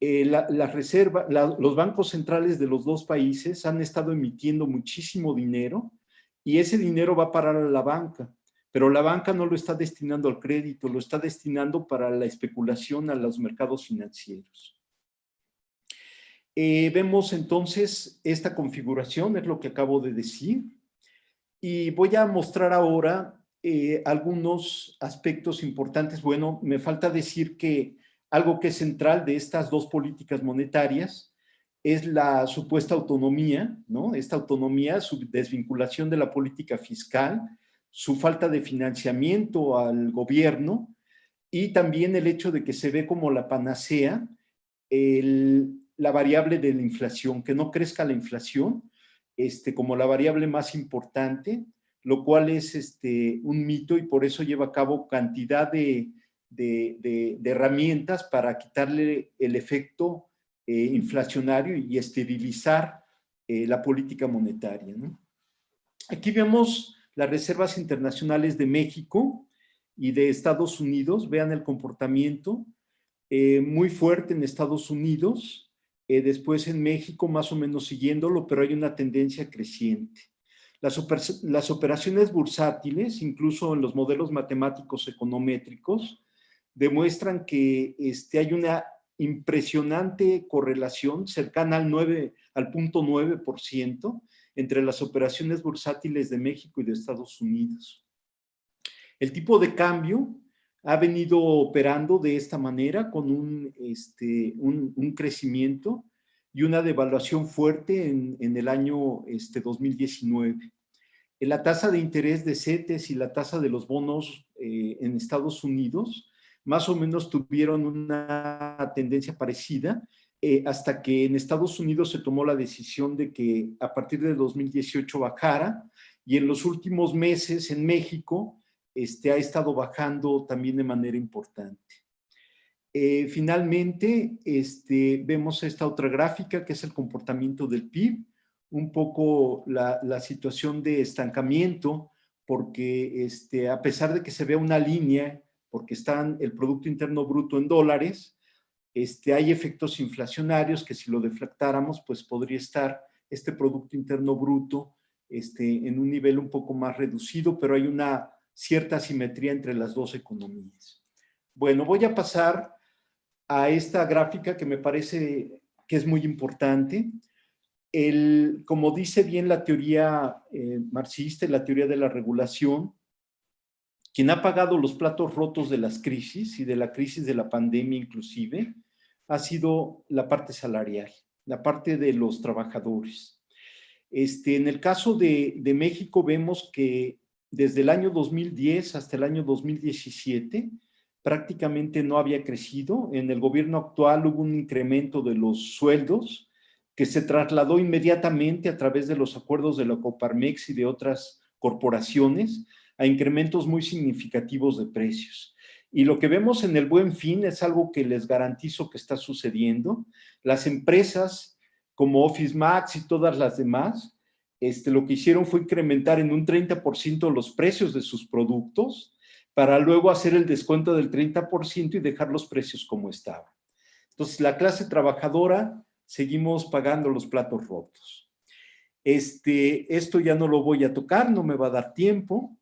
Los bancos centrales de los dos países han estado emitiendo muchísimo dinero y ese dinero va a parar a la banca, pero la banca no lo está destinando al crédito, lo está destinando para la especulación a los mercados financieros. Vemos entonces esta configuración, es lo que acabo de decir, y voy a mostrar ahora algunos aspectos importantes. Bueno, me falta decir que algo que es central de estas dos políticas monetarias es la supuesta autonomía, ¿no? Esta autonomía, su desvinculación de la política fiscal, su falta de financiamiento al gobierno y también el hecho de que se ve como la panacea la variable de la inflación, que no crezca la inflación como la variable más importante, lo cual es un mito y por eso lleva a cabo cantidad de herramientas para quitarle el efecto inflacionario y esterilizar la política monetaria, ¿no? Aquí vemos las reservas internacionales de México y de Estados Unidos. Vean el comportamiento muy fuerte en Estados Unidos, después en México más o menos siguiéndolo, pero hay una tendencia creciente. Las operaciones bursátiles, incluso en los modelos matemáticos econométricos, demuestran que hay una impresionante correlación cercana al 0.9% entre las operaciones bursátiles de México y de Estados Unidos. El tipo de cambio ha venido operando de esta manera con un crecimiento y una devaluación fuerte en el año 2019. La tasa de interés de CETES y la tasa de los bonos en Estados Unidos más o menos tuvieron una tendencia parecida hasta que en Estados Unidos se tomó la decisión de que a partir de 2018 bajara y en los últimos meses en México ha estado bajando también de manera importante. Finalmente, vemos esta otra gráfica que es el comportamiento del PIB, un poco la situación de estancamiento, porque a pesar de que se vea una línea, porque está el Producto Interno Bruto en dólares, hay efectos inflacionarios que si lo deflactáramos, pues podría estar este Producto Interno Bruto en un nivel un poco más reducido, pero hay una cierta asimetría entre las dos economías. Bueno, voy a pasar a esta gráfica que me parece que es muy importante. Como dice bien la teoría marxista y la teoría de la regulación, quien ha pagado los platos rotos de las crisis y de la crisis de la pandemia inclusive, ha sido la parte salarial, la parte de los trabajadores. En el caso de México vemos que desde el año 2010 hasta el año 2017 prácticamente no había crecido. En el gobierno actual hubo un incremento de los sueldos que se trasladó inmediatamente a través de los acuerdos de la Coparmex y de otras corporaciones a incrementos muy significativos de precios. Y lo que vemos en el Buen Fin es algo que les garantizo que está sucediendo. Las empresas como Office Max y todas las demás, lo que hicieron fue incrementar en un 30% los precios de sus productos para luego hacer el descuento del 30% y dejar los precios como estaban. Entonces, la clase trabajadora seguimos pagando los platos rotos. Esto ya no lo voy a tocar, no me va a dar tiempo.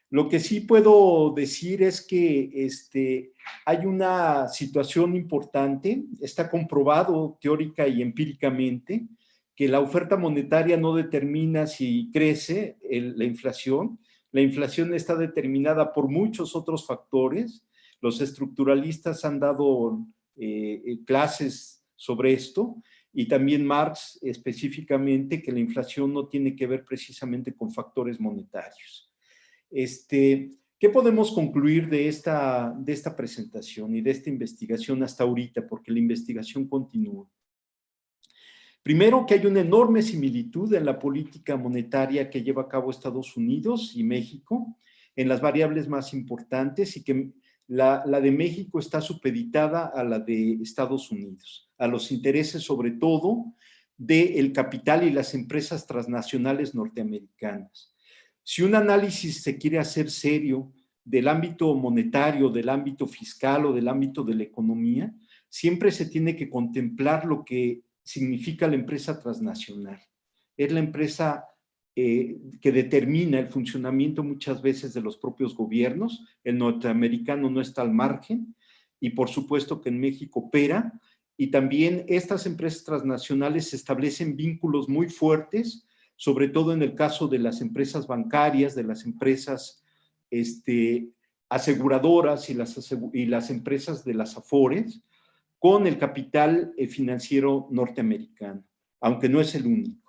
Lo que sí puedo decir es que hay una situación importante, está comprobado teórica y empíricamente, que la oferta monetaria no determina si crece la inflación. La inflación está determinada por muchos otros factores. Los estructuralistas han dado clases sobre esto, y también Marx específicamente, que la inflación no tiene que ver precisamente con factores monetarios. ¿Qué podemos concluir de esta presentación y de esta investigación hasta ahorita? Porque la investigación continúa. Primero, que hay una enorme similitud en la política monetaria que lleva a cabo Estados Unidos y México en las variables más importantes, y que la de México está supeditada a la de Estados Unidos, a los intereses sobre todo del capital y las empresas transnacionales norteamericanas. Si un análisis se quiere hacer serio del ámbito monetario, del ámbito fiscal o del ámbito de la economía, siempre se tiene que contemplar lo que significa la empresa transnacional. Es la empresa que determina el funcionamiento muchas veces de los propios gobiernos. El norteamericano no está al margen, y por supuesto que en México opera, y también estas empresas transnacionales establecen vínculos muy fuertes, sobre todo en el caso de las empresas bancarias, de las empresas aseguradoras y las empresas de las afores, con el capital financiero norteamericano, aunque no es el único.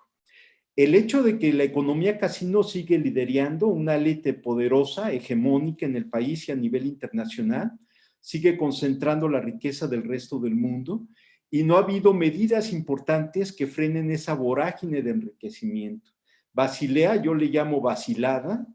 El hecho de que la economía casino sigue liderando una élite poderosa, hegemónica en el país y a nivel internacional, sigue concentrando la riqueza del resto del mundo, y no ha habido medidas importantes que frenen esa vorágine de enriquecimiento. Basilea, yo le llamo vacilada,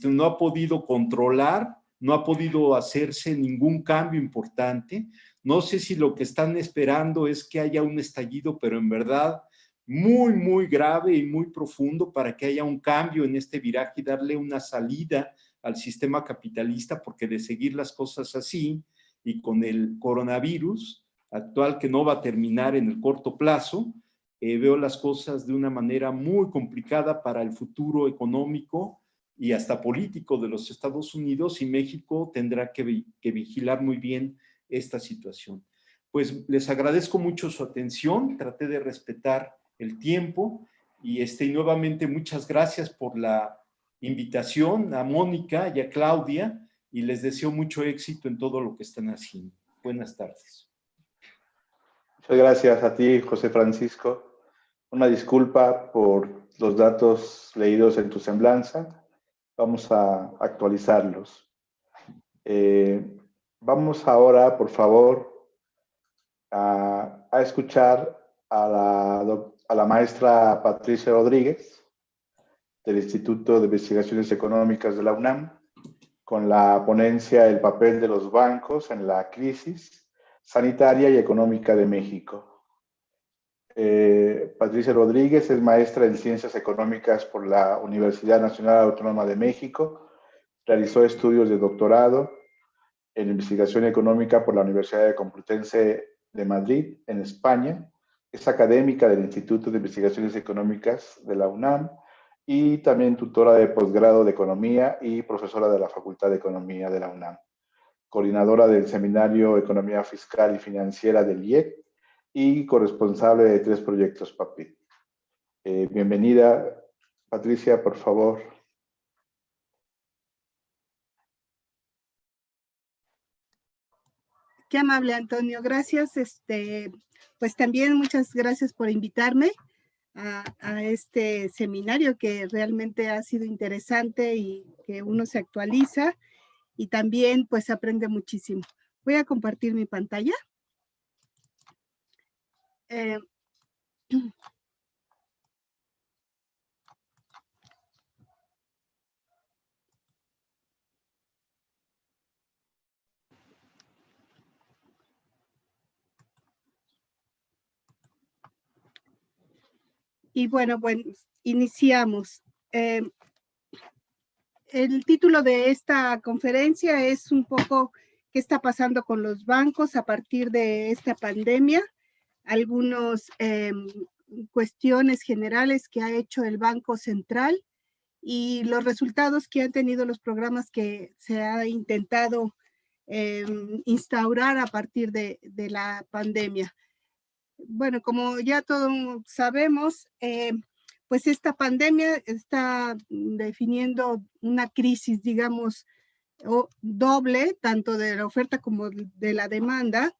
no ha podido controlar, no ha podido hacerse ningún cambio importante. No sé si lo que están esperando es que haya un estallido, pero en verdad muy, muy grave y muy profundo, para que haya un cambio en este viraje y darle una salida al sistema capitalista, porque de seguir las cosas así y con el coronavirus actual, que no va a terminar en el corto plazo, veo las cosas de una manera muy complicada para el futuro económico y hasta político de los Estados Unidos, y México tendrá que vigilar muy bien esta situación. Pues les agradezco mucho su atención, traté de respetar el tiempo, y nuevamente muchas gracias por la invitación a Mónica y a Claudia, y les deseo mucho éxito en todo lo que están haciendo. Buenas tardes. Muchas gracias a ti, José Francisco. Una disculpa por los datos leídos en tu semblanza. Vamos a actualizarlos. Vamos ahora, por favor, a escuchar a la maestra Patricia Rodríguez, del Instituto de Investigaciones Económicas de la UNAM, con la ponencia El papel de los bancos en la crisis sanitaria y económica de México. Patricia Rodríguez es maestra en Ciencias Económicas por la Universidad Nacional Autónoma de México. Realizó estudios de doctorado en Investigación Económica por la Universidad Complutense de Madrid, en España. Es académica del Instituto de Investigaciones Económicas de la UNAM y también tutora de posgrado de Economía y profesora de la Facultad de Economía de la UNAM. Coordinadora del Seminario Economía Fiscal y Financiera del IEC y corresponsable de 3 proyectos PAPIT. Bienvenida, Patricia, por favor. Qué amable, Antonio. Gracias. Pues también muchas gracias por invitarme a este seminario que realmente ha sido interesante y que uno se actualiza y también pues aprende muchísimo. Voy a compartir mi pantalla. Y bueno, iniciamos. El título de esta conferencia es un poco qué está pasando con los bancos a partir de esta pandemia, algunas cuestiones generales que ha hecho el Banco Central y los resultados que han tenido los programas que se ha intentado instaurar a partir de la pandemia. Bueno, como ya todos sabemos, pues esta pandemia está definiendo una crisis, digamos, doble, tanto de la oferta como de la demanda,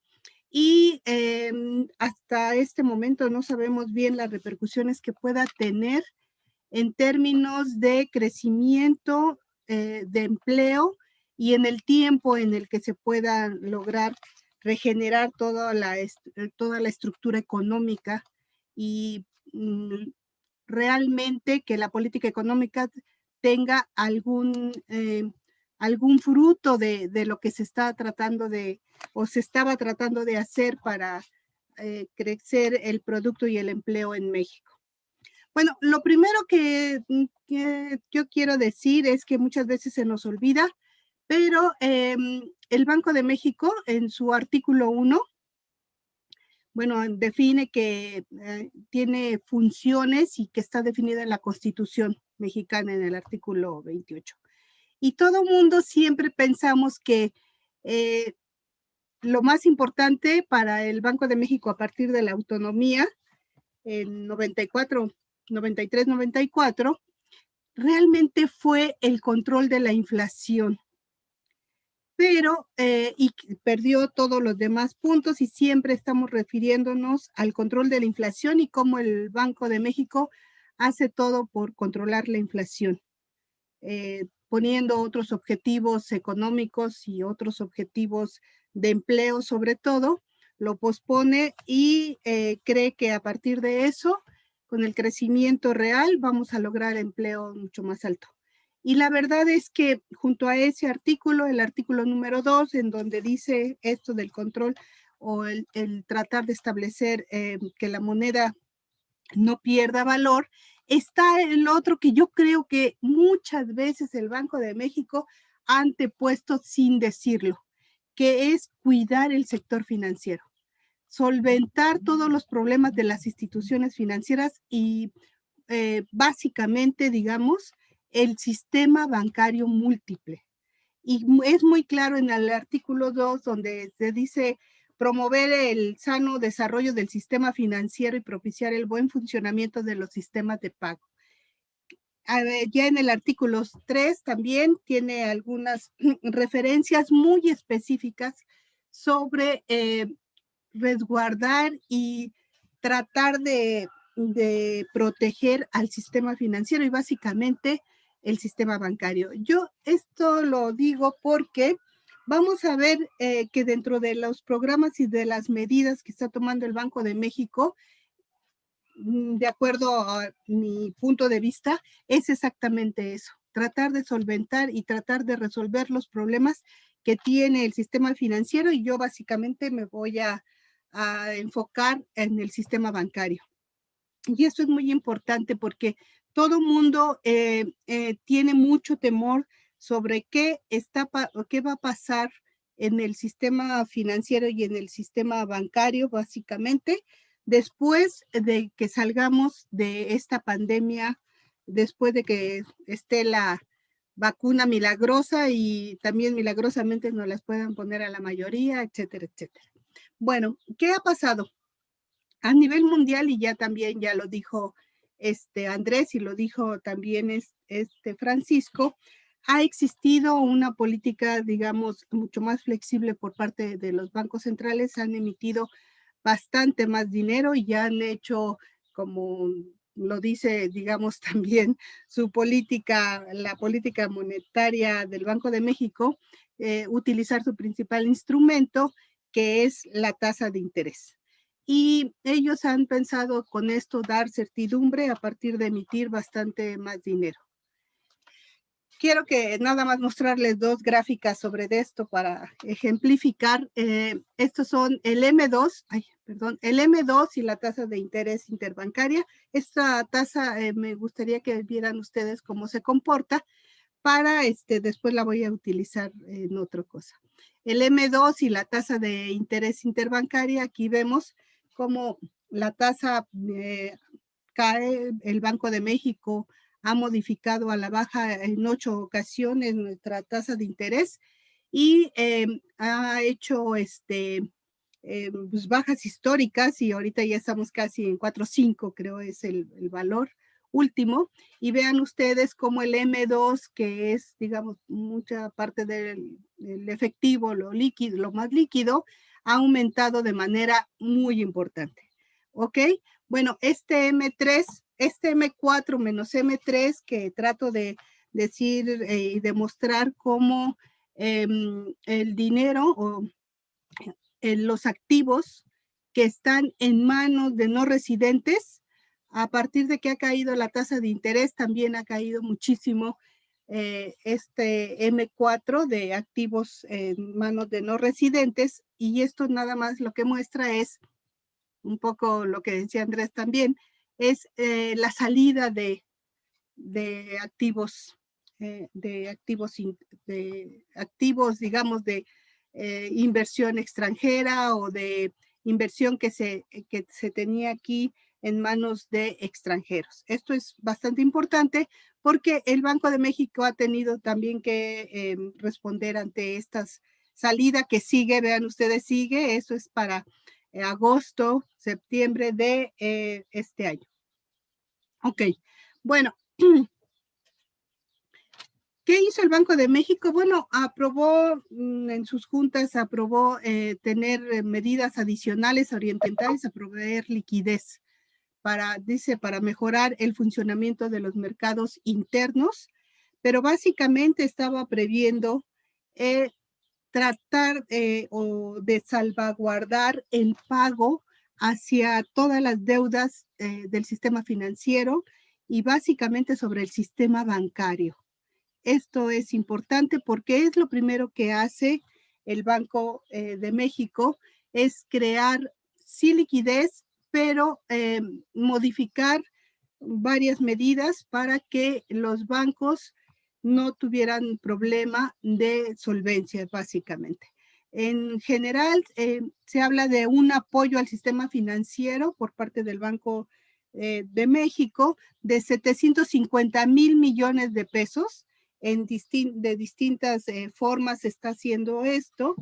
y hasta este momento no sabemos bien las repercusiones que pueda tener en términos de crecimiento, de empleo y en el tiempo en el que se pueda lograr regenerar toda la estructura económica y realmente que la política económica tenga algún fruto de lo que se está tratando de, o se estaba tratando de hacer para crecer el producto y el empleo en México. Bueno, lo primero que yo quiero decir es que muchas veces se nos olvida, pero el Banco de México en su artículo 1, bueno, define que tiene funciones y que está definida en la Constitución mexicana en el artículo 28. Y todo mundo siempre pensamos que lo más importante para el Banco de México a partir de la autonomía en 93, 94, realmente fue el control de la inflación. Pero, y perdió todos los demás puntos y siempre estamos refiriéndonos al control de la inflación y cómo el Banco de México hace todo por controlar la inflación, poniendo otros objetivos económicos y otros objetivos de empleo sobre todo, lo pospone y cree que a partir de eso, con el crecimiento real, vamos a lograr empleo mucho más alto. Y la verdad es que junto a ese artículo, el artículo número 2, en donde dice esto del control o el tratar de establecer que la moneda no pierda valor, está el otro que yo creo que muchas veces el Banco de México ha antepuesto sin decirlo, que es cuidar el sector financiero, solventar todos los problemas de las instituciones financieras y básicamente, digamos, el sistema bancario múltiple. Y es muy claro en el artículo 2 donde se dice promover el sano desarrollo del sistema financiero y propiciar el buen funcionamiento de los sistemas de pago. Ya en el artículo 3 también tiene algunas referencias muy específicas sobre resguardar y tratar de proteger al sistema financiero y básicamente el sistema bancario. Yo esto lo digo porque vamos a ver que dentro de los programas y de las medidas que está tomando el Banco de México, de acuerdo a mi punto de vista, es exactamente eso, tratar de solventar y tratar de resolver los problemas que tiene el sistema financiero y yo básicamente me voy a enfocar en el sistema bancario. Y esto es muy importante porque todo mundo tiene mucho temor sobre qué va a pasar en el sistema financiero y en el sistema bancario, básicamente, después de que salgamos de esta pandemia, después de que esté la vacuna milagrosa y también milagrosamente nos las puedan poner a la mayoría, etcétera, etcétera. Bueno, ¿qué ha pasado? A nivel mundial, y ya también ya lo dijo Andrés y lo dijo también Francisco, ha existido una política, digamos, mucho más flexible por parte de los bancos centrales, han emitido bastante más dinero y ya han hecho como lo dice, digamos, también su política, la política monetaria del Banco de México, utilizar su principal instrumento, que es la tasa de interés. Y ellos han pensado con esto dar certidumbre a partir de emitir bastante más dinero. Quiero que nada más mostrarles dos gráficas sobre esto para ejemplificar. Estos son el M2, el M2 y la tasa de interés interbancaria. Esta tasa me gustaría que vieran ustedes cómo se comporta para, después la voy a utilizar en otra cosa. El M2 y la tasa de interés interbancaria, aquí vemos cómo la tasa cae, el Banco de México ha modificado a la baja en 8 ocasiones nuestra tasa de interés y ha hecho pues bajas históricas y ahorita ya estamos casi en 4.5, creo es el valor último. Y vean ustedes cómo el M2, que es, digamos, mucha parte del efectivo, lo líquido, lo más líquido, ha aumentado de manera muy importante. ¿Ok? Bueno, este M3, este M4 menos M3, que trato de decir y demostrar cómo el dinero o los activos que están en manos de no residentes, a partir de que ha caído la tasa de interés, también ha caído muchísimo este M4 de activos en manos de no residentes, y esto nada más lo que muestra es un poco lo que decía Andrés también, es la salida de activos, digamos, de inversión extranjera o de inversión que se tenía aquí en manos de extranjeros. Esto es bastante importante porque el Banco de México ha tenido también que responder ante esta salida que sigue, vean ustedes, sigue, eso es para agosto, septiembre de este año. Ok, bueno, ¿qué hizo el Banco de México? Bueno, aprobó en sus juntas, aprobó tener medidas adicionales orientadas a proveer liquidez para mejorar el funcionamiento de los mercados internos, pero básicamente estaba previendo tratar o de salvaguardar el pago hacia todas las deudas del sistema financiero y básicamente sobre el sistema bancario. Esto es importante porque es lo primero que hace el Banco de México, es crear sí liquidez, pero modificar varias medidas para que los bancos no tuvieran problema de solvencia, básicamente. En general, se habla de un apoyo al sistema financiero por parte del Banco de México de 750,000 millones de pesos. De distintas formas se está haciendo esto,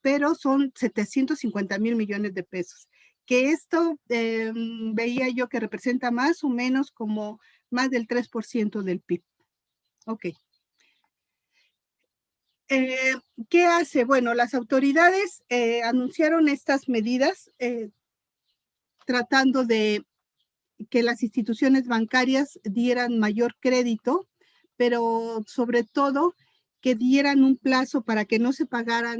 pero son 750,000 millones de pesos. Que esto veía yo que representa más o menos como más del 3% del PIB. Ok. ¿Qué hace? Bueno, las autoridades anunciaron estas medidas tratando de que las instituciones bancarias dieran mayor crédito, pero sobre todo que dieran un plazo para que no se pagaran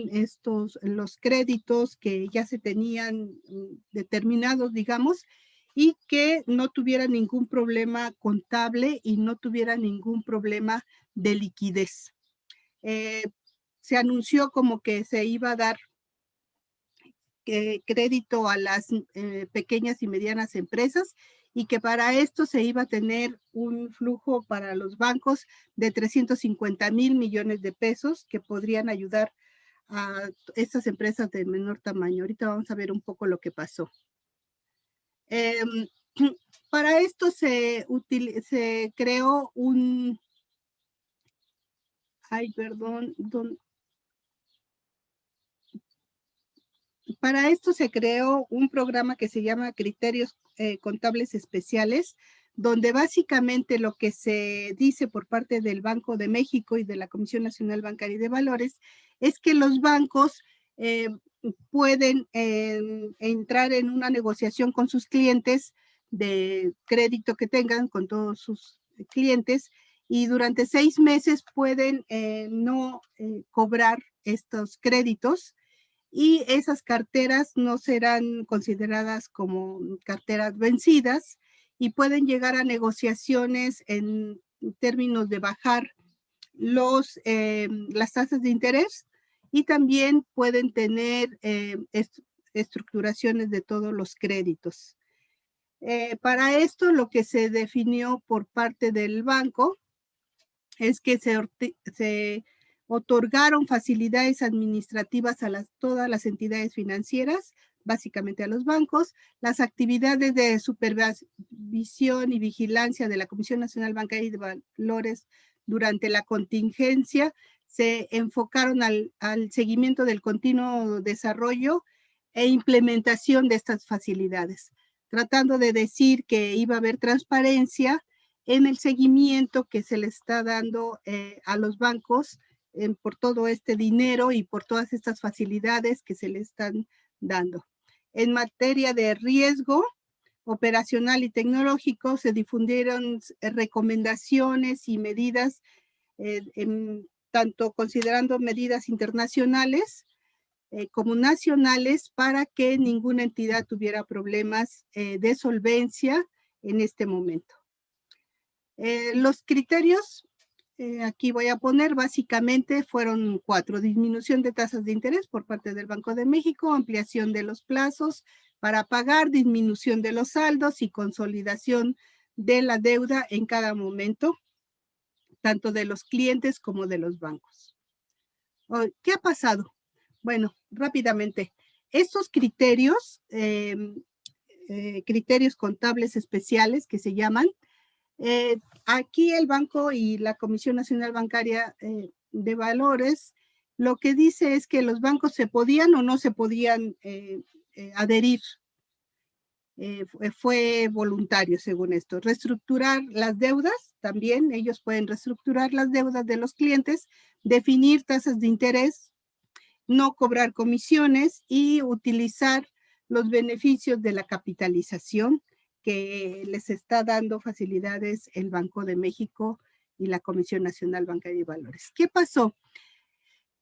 los créditos que ya se tenían determinados, digamos, y que no tuviera ningún problema contable y no tuviera ningún problema de liquidez. Se anunció como que se iba a dar crédito a las pequeñas y medianas empresas y que para esto se iba a tener un flujo para los bancos de 350,000 millones de pesos que podrían ayudar a estas empresas de menor tamaño. Ahorita vamos a ver un poco lo que pasó. Para esto se creó un... Ay, perdón. Para esto se creó un programa que se llama Criterios Contables Especiales, donde básicamente lo que se dice por parte del Banco de México y de la Comisión Nacional Bancaria y de Valores es que los bancos pueden entrar en una negociación con sus clientes de crédito que tengan con todos sus clientes, y durante 6 meses pueden no cobrar estos créditos, y esas carteras no serán consideradas como carteras vencidas y pueden llegar a negociaciones en términos de bajar las tasas de interés, y también pueden tener estructuraciones de todos los créditos. Para esto, lo que se definió por parte del banco es que se otorgaron facilidades administrativas a todas las entidades financieras, básicamente a los bancos. Las actividades de supervisión y vigilancia de la Comisión Nacional Bancaria y de Valores durante la contingencia se enfocaron al seguimiento del continuo desarrollo e implementación de estas facilidades, tratando de decir que iba a haber transparencia en el seguimiento que se le está dando a los bancos por todo este dinero y por todas estas facilidades que se le están dando. En materia de riesgo operacional y tecnológico, se difundieron recomendaciones y medidas, tanto considerando medidas internacionales como nacionales, para que ninguna entidad tuviera problemas de solvencia en este momento. Los criterios, aquí voy a poner, básicamente fueron 4: disminución de tasas de interés por parte del Banco de México, ampliación de los plazos para pagar, disminución de los saldos y consolidación de la deuda en cada momento, tanto de los clientes como de los bancos. ¿Qué ha pasado? Bueno, rápidamente, estos criterios, criterios contables especiales que se llaman, aquí el banco y la Comisión Nacional Bancaria de Valores lo que dice es que los bancos se podían o no se podían adherir. Fue voluntario según esto. Reestructurar las deudas, también ellos pueden reestructurar las deudas de los clientes, definir tasas de interés, no cobrar comisiones y utilizar los beneficios de la capitalización que les está dando facilidades el Banco de México y la Comisión Nacional Bancaria de Valores. ¿Qué pasó?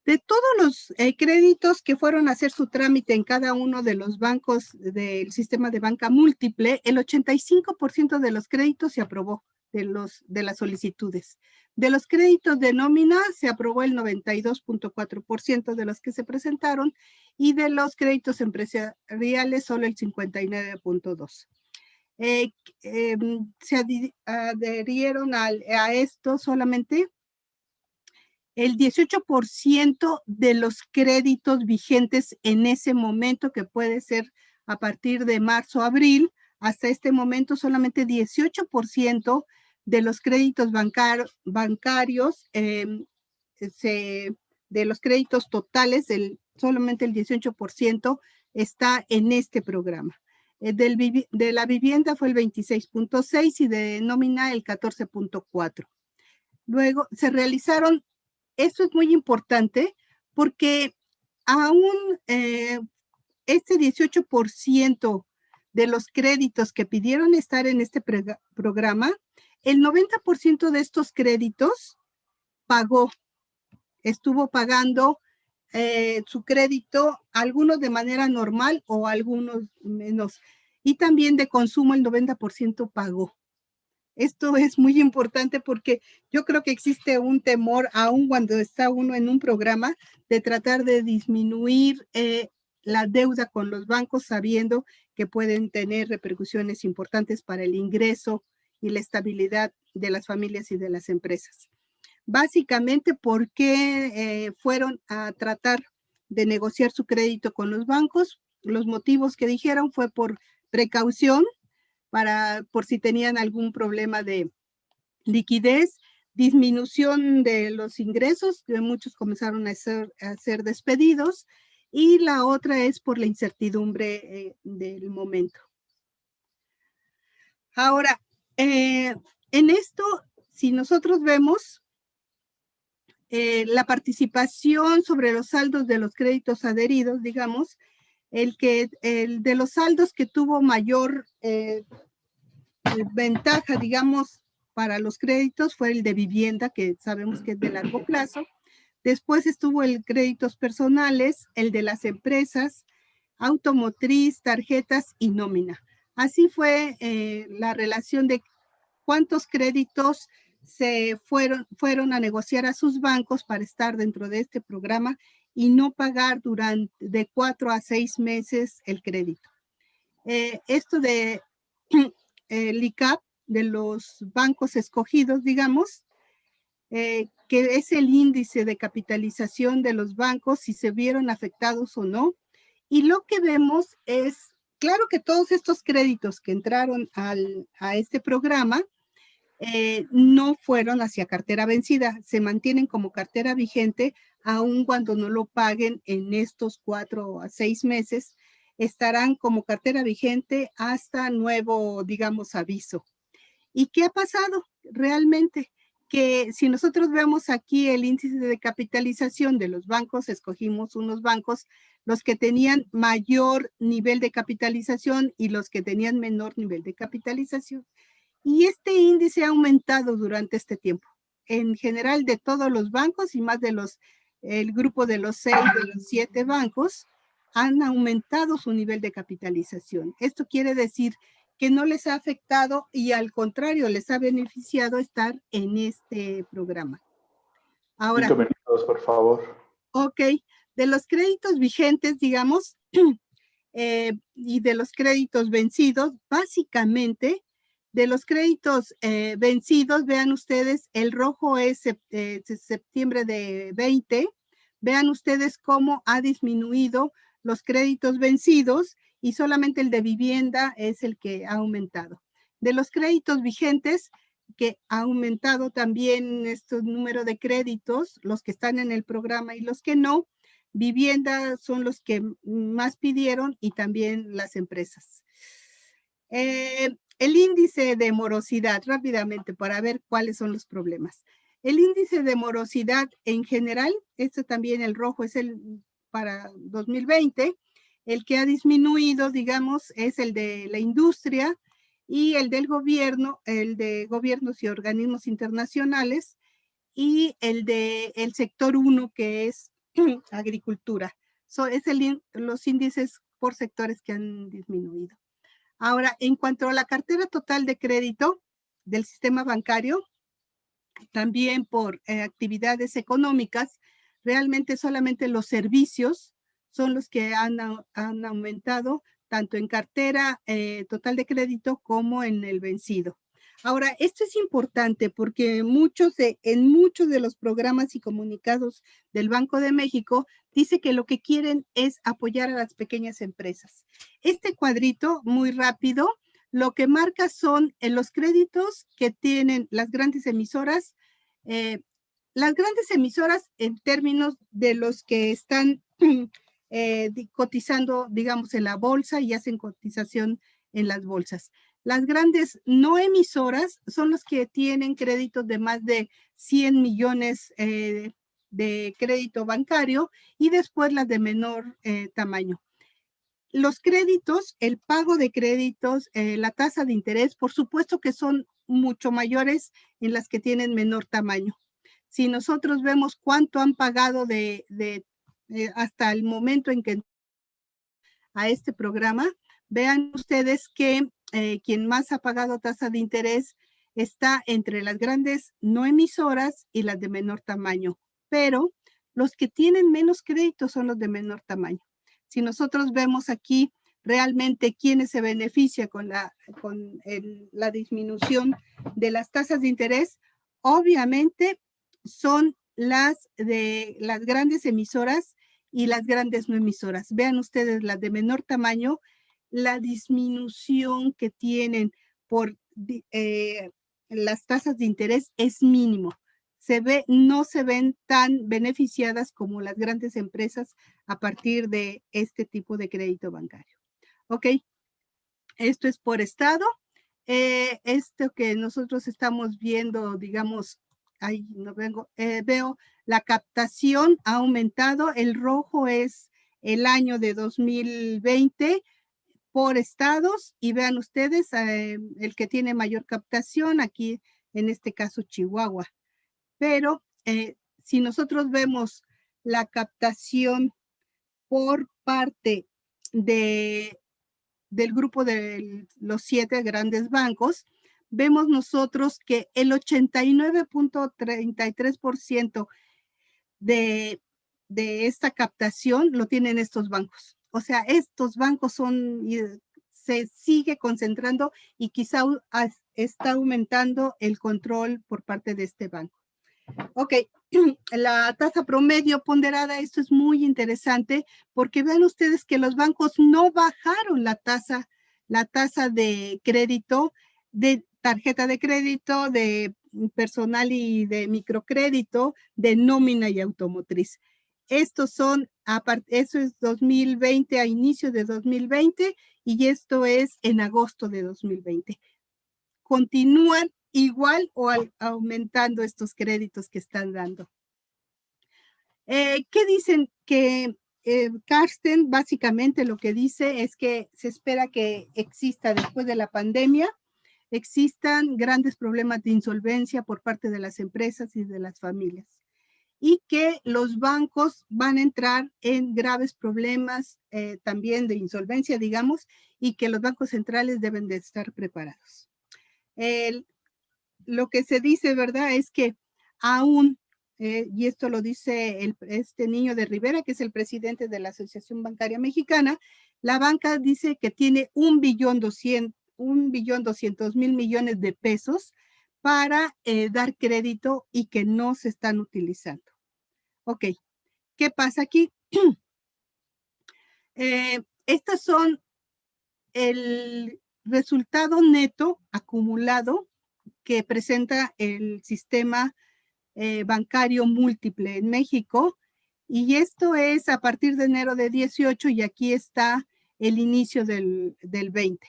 De todos los créditos que fueron a hacer su trámite en cada uno de los bancos del sistema de banca múltiple, el 85% de los créditos se aprobó de las solicitudes. De los créditos de nómina se aprobó el 92.4% de los que se presentaron, y de los créditos empresariales solo el 59.2%. Se adherieron a esto solamente el 18% de los créditos vigentes en ese momento, que puede ser a partir de marzo, abril. Hasta este momento solamente 18% de los créditos bancarios, de los créditos totales, solamente el 18% está en este programa. De la vivienda fue el 26.6% y de nómina el 14.4%. Luego se realizaron, esto es muy importante porque aún este 18% de los créditos que pidieron estar en este programa, el 90% de estos créditos estuvo pagando su crédito, algunos de manera normal o algunos menos, y también de consumo el 90% pagó. Esto es muy importante porque yo creo que existe un temor, aún cuando está uno en un programa, de tratar de disminuir la deuda con los bancos, sabiendo que pueden tener repercusiones importantes para el ingreso y la estabilidad de las familias y de las empresas. Básicamente, ¿por qué fueron a tratar de negociar su crédito con los bancos? Los motivos que dijeron fue por precaución, por si tenían algún problema de liquidez, disminución de los ingresos, que muchos comenzaron a ser despedidos, y la otra es por la incertidumbre del momento. Ahora, en esto, si nosotros vemos la participación sobre los saldos de los créditos adheridos, digamos, el de los saldos que tuvo mayor ventaja, digamos, para los créditos fue el de vivienda, que sabemos que es de largo plazo. Después estuvo el créditos personales, el de las empresas, automotriz, tarjetas y nómina. Así fue la relación de cuántos créditos se fueron a negociar a sus bancos para estar dentro de este programa y no pagar durante de 4 a 6 meses el crédito. Esto de el ICAP, de los bancos escogidos, digamos, que es el índice de capitalización de los bancos, si se vieron afectados o no. Y lo que vemos es, claro que todos estos créditos que entraron a este programa no fueron hacia cartera vencida, se mantienen como cartera vigente, aun cuando no lo paguen en estos 4 a 6 meses, estarán como cartera vigente hasta nuevo, digamos, aviso. ¿Y qué ha pasado realmente? Que si nosotros vemos aquí el índice de capitalización de los bancos, escogimos unos bancos, los que tenían mayor nivel de capitalización y los que tenían menor nivel de capitalización. Y este índice ha aumentado durante este tiempo. En general de todos los bancos y más de el grupo de los 6, de los 7 bancos, han aumentado su nivel de capitalización. Esto quiere decir que no les ha afectado y al contrario, les ha beneficiado estar en este programa. Ahora, 5 minutos, por favor. Ok, de los créditos vigentes, digamos, y de los créditos vencidos, básicamente, de los créditos vencidos, vean ustedes, el rojo es septiembre de 20, vean ustedes cómo ha disminuido los créditos vencidos y solamente el de vivienda es el que ha aumentado. De los créditos vigentes, que ha aumentado también este número de créditos, los que están en el programa y los que no, vivienda son los que más pidieron y también las empresas. El índice de morosidad, rápidamente, para ver cuáles son los problemas. El índice de morosidad en general, este también el rojo es el para 2020, el que ha disminuido, digamos, es el de la industria y el del gobierno, el de gobiernos y organismos internacionales y el de el sector 1 que es agricultura. Es los índices por sectores que han disminuido. Ahora, en cuanto a la cartera total de crédito del sistema bancario, también por actividades económicas, realmente solamente los servicios son los que han aumentado tanto en cartera total de crédito como en el vencido. Ahora, esto es importante porque en muchos de los programas y comunicados del Banco de México dice que lo que quieren es apoyar a las pequeñas empresas. Este cuadrito, muy rápido, lo que marca son los créditos que tienen las grandes emisoras. Las grandes emisoras en términos de los que están cotizando, digamos, en la bolsa y hacen cotización en las bolsas. Las grandes no emisoras son los que tienen créditos de más de 100 millones de crédito bancario y después las de menor tamaño. Los créditos, el pago de créditos, la tasa de interés, por supuesto que son mucho mayores en las que tienen menor tamaño. Si nosotros vemos cuánto han pagado hasta el momento en que a este programa, vean ustedes que quien más ha pagado tasa de interés está entre las grandes no emisoras y las de menor tamaño, pero los que tienen menos crédito son los de menor tamaño. Si nosotros vemos aquí realmente quiénes se beneficia con la disminución de las tasas de interés, obviamente son las de las grandes emisoras y las grandes no emisoras. Vean ustedes las de menor tamaño, la disminución que tienen por las tasas de interés es mínimo. No se ven tan beneficiadas como las grandes empresas a partir de este tipo de crédito bancario. Ok, esto es por estado. Esto que nosotros estamos viendo, digamos, ahí no veo la captación ha aumentado. El rojo es el año de 2020. por estados y vean ustedes el que tiene mayor captación, aquí en este caso Chihuahua. Pero si nosotros vemos la captación por parte del grupo de los 7 grandes bancos, vemos nosotros que el 89.33% de esta captación lo tienen estos bancos. O sea, estos bancos se sigue concentrando y quizá está aumentando el control por parte de este banco. Ok, la tasa promedio ponderada, esto es muy interesante porque vean ustedes que los bancos no bajaron la tasa de crédito, de tarjeta de crédito, de personal y de microcrédito, de nómina y automotriz. Estos son, eso es 2020, a inicio de 2020, y esto es en agosto de 2020. Continúan igual o aumentando estos créditos que están dando. ¿Qué dicen? Que Carsten básicamente lo que dice es que se espera que exista después de la pandemia, existan grandes problemas de insolvencia por parte de las empresas y de las familias, y que los bancos van a entrar en graves problemas también de insolvencia, digamos, y que los bancos centrales deben de estar preparados. Lo que se dice, ¿verdad?, es que aún, y esto lo dice este Niño de Rivera, que es el presidente de la Asociación Bancaria Mexicana, la banca dice que tiene 1.200.000 millones de pesos para dar crédito y que no se están utilizando. Ok, ¿qué pasa aquí? Estas son el resultado neto acumulado que presenta el sistema bancario múltiple en México, y esto es a partir de enero de 18, y aquí está el inicio del 20.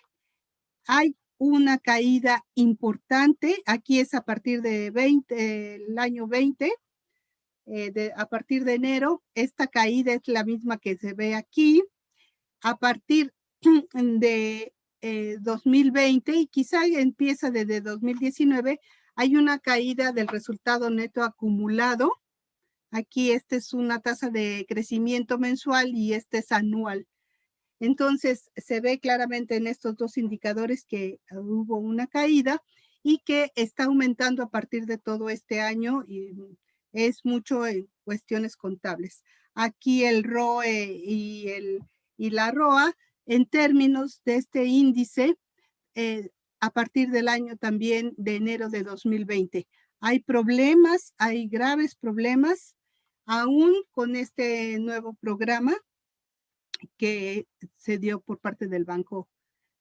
Hay una caída importante, aquí es a partir de el año 20, a partir de enero, esta caída es la misma que se ve aquí. A partir de 2020, y quizá empieza desde 2019, hay una caída del resultado neto acumulado. Aquí esta es una tasa de crecimiento mensual y este es anual. Entonces se ve claramente en estos dos indicadores que hubo una caída y que está aumentando a partir de todo este año, y es mucho en cuestiones contables. Aquí el ROE y la ROA, en términos de este índice, a partir del año también de enero de 2020. Hay problemas, hay graves problemas, aún con este nuevo programa que se dio por parte del Banco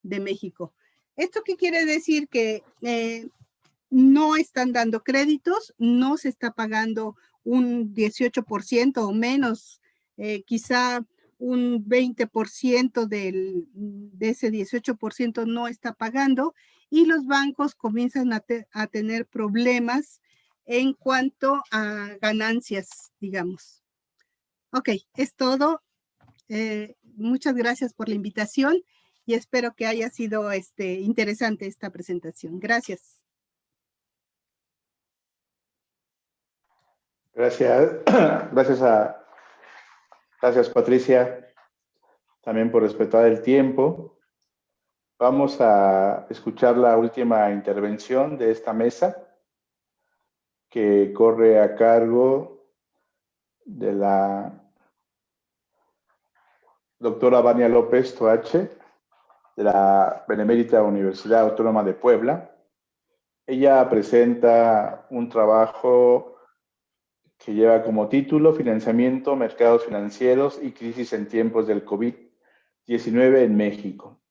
de México. ¿Esto qué quiere decir? Que no están dando créditos, no se está pagando un 18% o menos, quizá un 20% de ese 18% no está pagando, y los bancos comienzan a tener problemas en cuanto a ganancias, digamos. Ok, es todo. Muchas gracias por la invitación y espero que haya sido interesante esta presentación. Gracias. Gracias. Gracias, Patricia, también por respetar el tiempo. Vamos a escuchar la última intervención de esta mesa, que corre a cargo de la doctora Vania López Toache, de la Benemérita Universidad Autónoma de Puebla. Ella presenta un trabajo que lleva como título Financiamiento, Mercados Financieros y Crisis en tiempos del COVID-19 en México.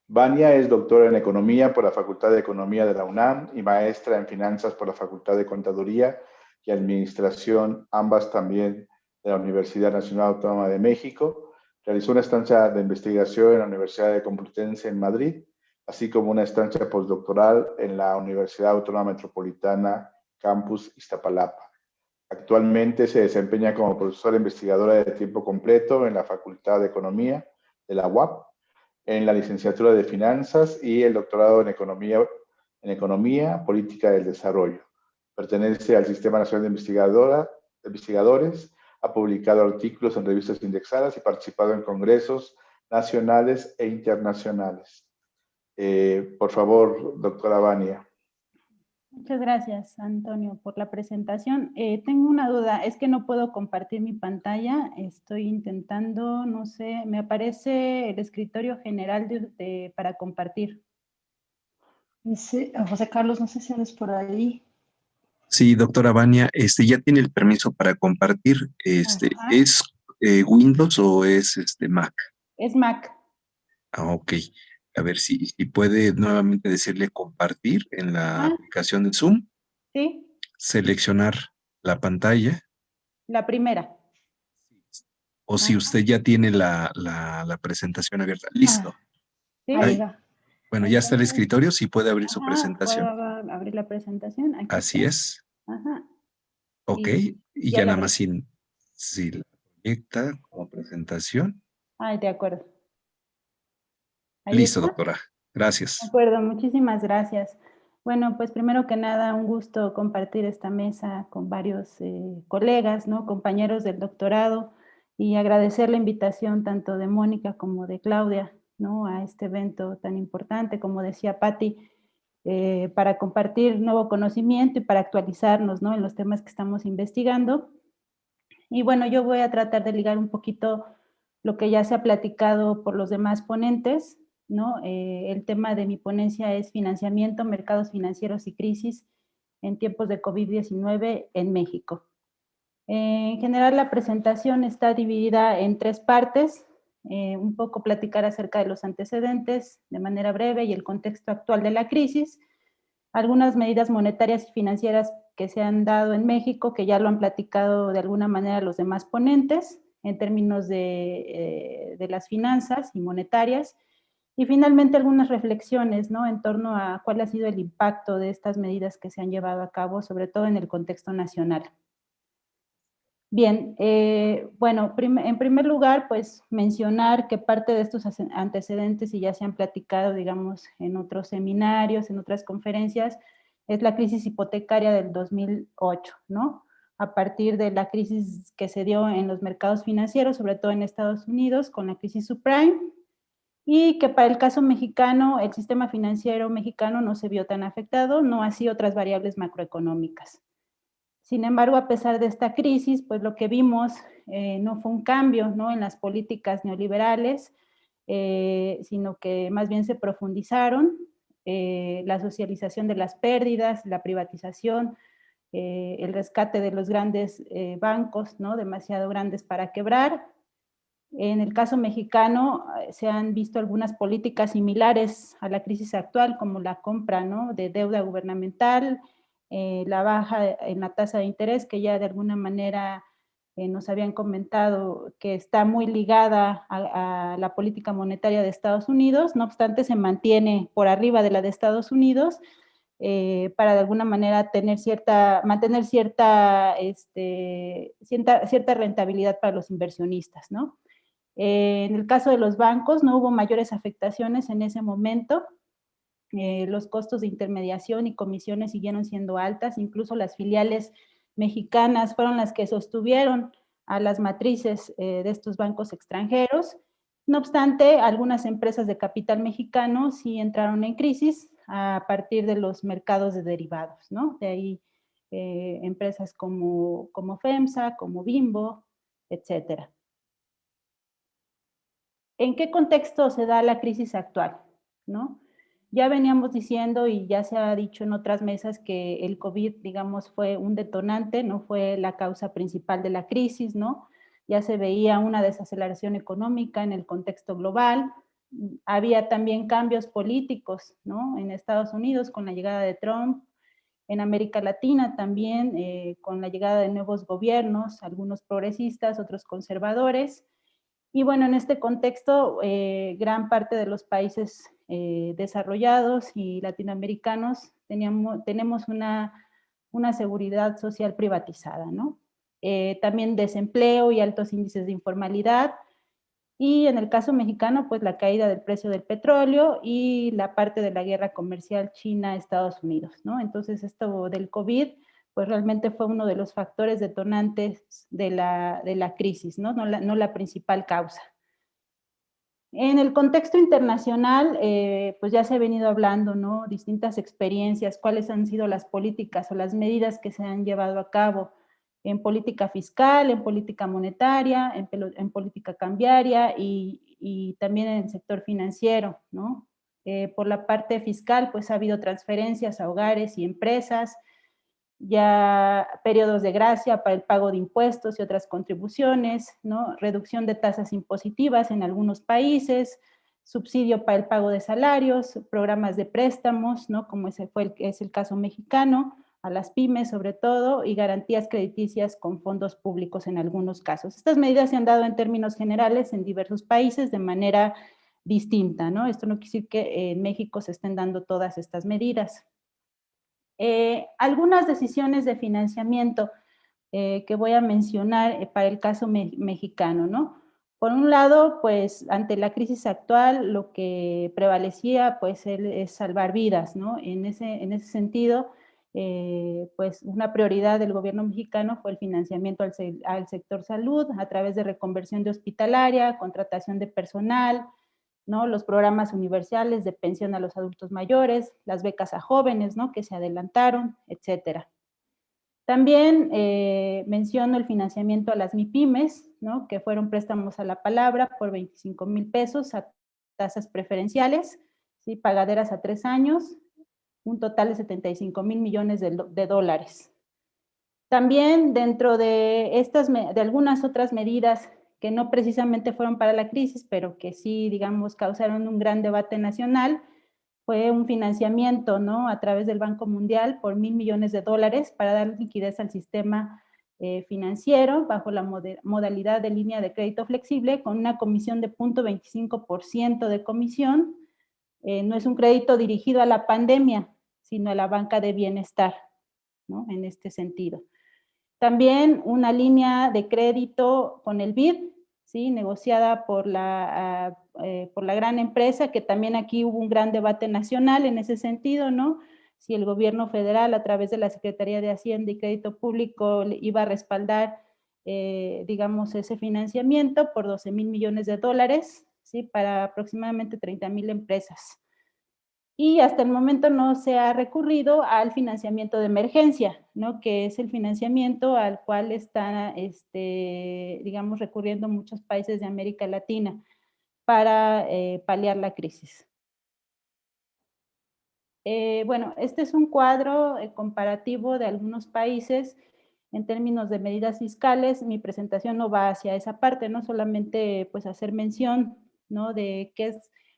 Vania es doctora en Economía por la Facultad de Economía de la UNAM y maestra en Finanzas por la Facultad de Contaduría y Administración, ambas también de la Universidad Nacional Autónoma de México. Realizó una estancia de investigación en la Universidad de Complutense en Madrid, así como una estancia postdoctoral en la Universidad Autónoma Metropolitana Campus Iztapalapa. Actualmente se desempeña como profesora investigadora de tiempo completo en la Facultad de Economía de la UAP en la licenciatura de Finanzas y el doctorado en Economía Política del Desarrollo. Pertenece al Sistema Nacional de Investigadores, ha publicado artículos en revistas indexadas y participado en congresos nacionales e internacionales. Por favor, doctora Vania. Muchas gracias, Antonio, por la presentación. Tengo una duda, es que no puedo compartir mi pantalla, estoy intentando, no sé, me aparece el escritorio general para compartir. José Carlos, no sé si andas por ahí. Sí, doctora Vania, ya tiene el permiso para compartir. ¿Es Windows o es Mac? Es Mac. Ah, ok. A ver si puede nuevamente decirle compartir en la aplicación de Zoom. Sí. Seleccionar la pantalla. La primera. O si usted ya tiene la presentación abierta. Listo. Sí. Ahí. Bueno, ya está el escritorio, si puede abrir su presentación. ¿Puedo abrir la presentación? Aquí Así está. es. Ajá. Ok, y ya nada más si la proyecta como presentación. Ay, de acuerdo. Ahí Listo, está. doctora. Gracias. De acuerdo, muchísimas gracias. Bueno, pues primero que nada, un gusto compartir esta mesa con varios colegas, ¿no? Compañeros del doctorado, y agradecer la invitación tanto de Mónica como de Claudia, ¿no? A este evento tan importante, como decía Patti, para compartir nuevo conocimiento y para actualizarnos, ¿no? En los temas que estamos investigando. Y bueno, yo voy a tratar de ligar un poquito lo que ya se ha platicado por los demás ponentes, ¿no? El tema de mi ponencia es financiamiento, mercados financieros y crisis en tiempos de COVID-19 en México. En general, la presentación está dividida en 3 partes. Un poco platicar acerca de los antecedentes de manera breve y el contexto actual de la crisis, algunas medidas monetarias y financieras que se han dado en México, que ya lo han platicado de alguna manera los demás ponentes, en términos de las finanzas y monetarias, y finalmente algunas reflexiones, ¿no? En torno a cuál ha sido el impacto de estas medidas que se han llevado a cabo, sobre todo en el contexto nacional. Bien, bueno, en primer lugar, pues mencionar que parte de estos antecedentes, y ya se han platicado, digamos, en otros seminarios, en otras conferencias, es la crisis hipotecaria del 2008, ¿no? A partir de la crisis que se dio en los mercados financieros, sobre todo en Estados Unidos, con la crisis subprime, y que para el caso mexicano, el sistema financiero mexicano no se vio tan afectado, no así otras variables macroeconómicas. Sin embargo, a pesar de esta crisis, pues lo que vimos no fue un cambio, ¿no? En las políticas neoliberales, sino que más bien se profundizaron la socialización de las pérdidas, la privatización, el rescate de los grandes bancos, ¿no? Demasiado grandes para quebrar. En el caso mexicano se han visto algunas políticas similares a la crisis actual, como la compra, ¿no? De deuda gubernamental, la baja en la tasa de interés, que ya de alguna manera nos habían comentado que está muy ligada a la política monetaria de Estados Unidos, no obstante se mantiene por arriba de la de Estados Unidos, para de alguna manera mantener cierta rentabilidad para los inversionistas, ¿no? En el caso de los bancos no hubo mayores afectaciones en ese momento. Los costos de intermediación y comisiones siguieron siendo altas, incluso las filiales mexicanas fueron las que sostuvieron a las matrices de estos bancos extranjeros. No obstante, algunas empresas de capital mexicano sí entraron en crisis a partir de los mercados de derivados, ¿no? De ahí empresas como FEMSA, como Bimbo, etcétera. ¿En qué contexto se da la crisis actual? ¿No? Ya veníamos diciendo y ya se ha dicho en otras mesas que el COVID, digamos, fue un detonante, no fue la causa principal de la crisis, ¿no? Ya se veía una desaceleración económica en el contexto global. Había también cambios políticos, ¿no? En Estados Unidos con la llegada de Trump, en América Latina también con la llegada de nuevos gobiernos, algunos progresistas, otros conservadores. Y bueno, en este contexto, gran parte de los países desarrollados y latinoamericanos tenemos una seguridad social privatizada, ¿no? También desempleo y altos índices de informalidad. Y en el caso mexicano, pues la caída del precio del petróleo y la parte de la guerra comercial China-Estados Unidos, ¿no? Entonces esto del COVID, pues realmente fue uno de los factores detonantes de la crisis, ¿no? No la principal causa. En el contexto internacional, pues ya se ha venido hablando, ¿no? Distintas experiencias, cuáles han sido las políticas o las medidas que se han llevado a cabo en política fiscal, en política monetaria, en política cambiaria y también en el sector financiero, ¿no? Por la parte fiscal, pues ha habido transferencias a hogares y empresas, ya periodos de gracia para el pago de impuestos y otras contribuciones, ¿no? Reducción de tasas impositivas en algunos países, subsidio para el pago de salarios, programas de préstamos, ¿no? Como es el caso mexicano, a las pymes sobre todo, y garantías crediticias con fondos públicos en algunos casos. Estas medidas se han dado en términos generales en diversos países de manera distinta, ¿no? Esto no quiere decir que en México se estén dando todas estas medidas. Algunas decisiones de financiamiento que voy a mencionar para el caso mexicano, ¿no? Por un lado, pues ante la crisis actual, lo que prevalecía pues es salvar vidas, ¿no? En ese sentido, pues una prioridad del gobierno mexicano fue el financiamiento al sector salud a través de reconversión de hospitalaria, contratación de personal, ¿no? Los programas universales de pensión a los adultos mayores, las becas a jóvenes, ¿no? Que se adelantaron, etcétera. También menciono el financiamiento a las MIPYMES, ¿no? Que fueron préstamos a la palabra por 25,000 pesos a tasas preferenciales, ¿sí? Pagaderas a 3 años, un total de 75,000 millones de dólares. También dentro de algunas otras medidas que no precisamente fueron para la crisis, pero que sí, digamos, causaron un gran debate nacional, fue un financiamiento, ¿no? A través del Banco Mundial por 1,000 millones de dólares para dar liquidez al sistema financiero bajo la modalidad de línea de crédito flexible con una comisión de 0.25% de comisión. No es un crédito dirigido a la pandemia, sino a la banca de bienestar, ¿no? En este sentido. También una línea de crédito con el BID, ¿sí? Negociada por la gran empresa, que también aquí hubo un gran debate nacional en ese sentido, ¿no? Si el gobierno federal a través de la Secretaría de Hacienda y Crédito Público iba a respaldar, digamos, ese financiamiento por 12,000 millones de dólares, ¿sí? Para aproximadamente 30,000 empresas. Y hasta el momento no se ha recurrido al financiamiento de emergencia, ¿no? Que es el financiamiento al cual están, digamos, recurriendo muchos países de América Latina para paliar la crisis. Bueno, este es un cuadro comparativo de algunos países en términos de medidas fiscales. Mi presentación no va hacia esa parte, ¿no? Solamente pues hacer mención, ¿no? De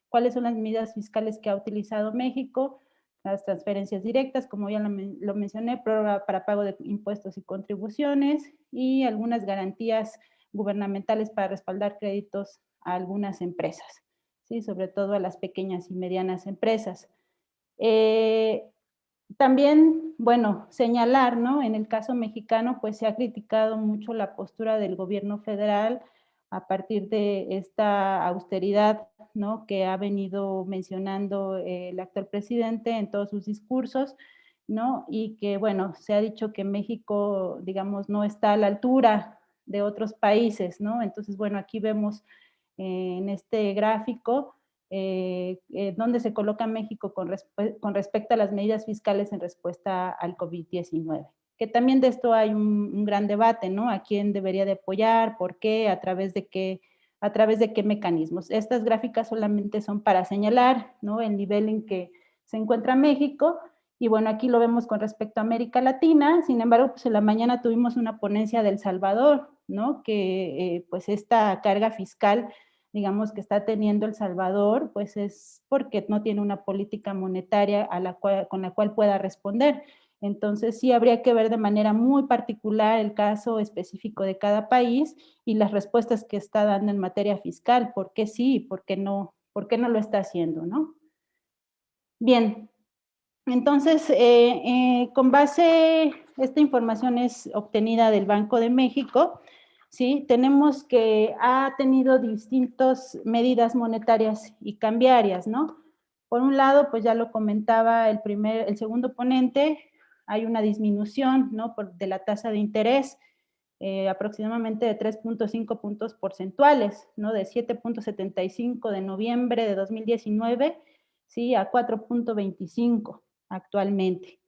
cuáles son las medidas fiscales que ha utilizado México, las transferencias directas, como ya lo mencioné, prórroga para pago de impuestos y contribuciones y algunas garantías gubernamentales para respaldar créditos a algunas empresas, ¿sí? Sobre todo a las pequeñas y medianas empresas. También, bueno, señalar, ¿no? En el caso mexicano, pues se ha criticado mucho la postura del gobierno federal a partir de esta austeridad, ¿no? Que ha venido mencionando el actual presidente en todos sus discursos, ¿no? Y que, bueno, se ha dicho que México, digamos, no está a la altura de otros países, ¿no? Entonces, bueno, aquí vemos en este gráfico dónde se coloca México con respecto a las medidas fiscales en respuesta al COVID-19. Que también de esto hay un gran debate, ¿no? ¿A quién debería de apoyar? ¿Por qué? ¿A través de qué mecanismos? Estas gráficas solamente son para señalar, ¿no? El nivel en que se encuentra México. Y bueno, aquí lo vemos con respecto a América Latina. Sin embargo, pues en la mañana tuvimos una ponencia de El Salvador, ¿no? Que pues esta carga fiscal, digamos, que está teniendo El Salvador, pues es porque no tiene una política monetaria con la cual pueda responder. Entonces sí habría que ver de manera muy particular el caso específico de cada país y las respuestas que está dando en materia fiscal, por qué sí y por qué no lo está haciendo, ¿no? Bien, entonces con base, esta información es obtenida del Banco de México, ¿sí? Tenemos que ha tenido distintas medidas monetarias y cambiarias, ¿no? Por un lado, pues ya lo comentaba el segundo ponente, hay una disminución, ¿no? De la tasa de interés, aproximadamente de 3.5 puntos porcentuales, ¿no? De 7.75 de noviembre de 2019, ¿sí? A 4.25 actualmente.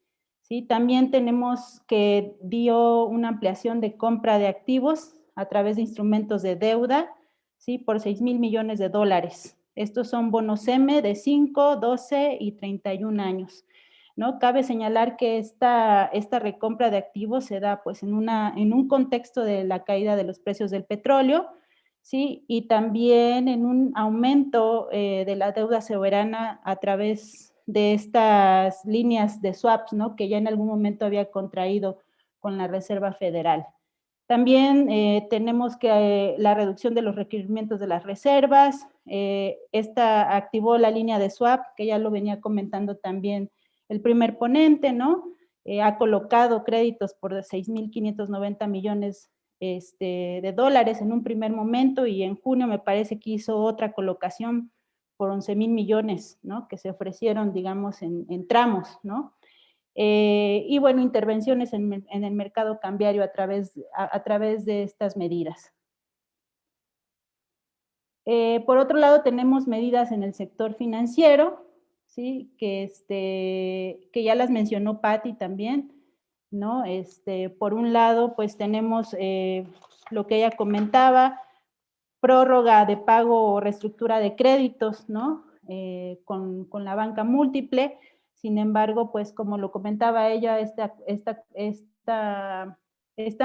¿Sí? También tenemos que dio una ampliación de compra de activos a través de instrumentos de deuda, ¿sí? Por 6,000 millones de dólares. Estos son bonos M de 5, 12 y 31 años. ¿No? Cabe señalar que esta recompra de activos se da pues, en un contexto de la caída de los precios del petróleo, ¿sí? Y también en un aumento de la deuda soberana a través de estas líneas de swaps, ¿no? Que ya en algún momento había contraído con la Reserva Federal. También tenemos que la reducción de los requerimientos de las reservas, esta activó la línea de swap, que ya lo venía comentando también el primer ponente, ¿no? Ha colocado créditos por 6.590 millones de dólares en un primer momento, y en junio me parece que hizo otra colocación por 11,000 millones, ¿no? Que se ofrecieron, digamos, en tramos, ¿no? Y bueno, intervenciones en el mercado cambiario a través de estas medidas. Por otro lado, tenemos medidas en el sector financiero, ¿sí? Que ya las mencionó Patti también, ¿no? Por un lado, pues tenemos lo que ella comentaba, prórroga de pago o reestructura de créditos, ¿no? Con la banca múltiple. Sin embargo, pues como lo comentaba ella, esta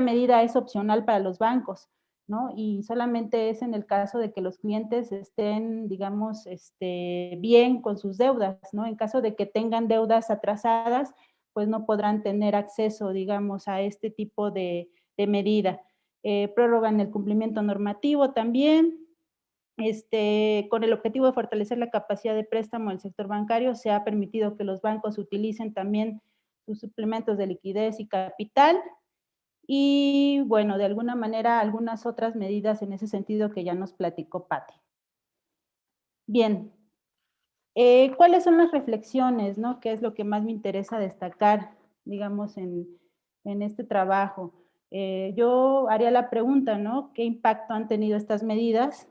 medida es opcional para los bancos, ¿no? Y solamente es en el caso de que los clientes estén, digamos, bien con sus deudas, ¿no? En caso de que tengan deudas atrasadas, pues no podrán tener acceso, digamos, a este tipo de medida. Prórroga en el cumplimiento normativo también. Con el objetivo de fortalecer la capacidad de préstamo del sector bancario, se ha permitido que los bancos utilicen también sus suplementos de liquidez y capital. Y bueno, de alguna manera, algunas otras medidas en ese sentido que ya nos platicó Patti. Bien, ¿cuáles son las reflexiones, no? ¿Qué es lo que más me interesa destacar, digamos, en este trabajo? Yo haría la pregunta, ¿no? ¿Qué impacto han tenido estas medidas,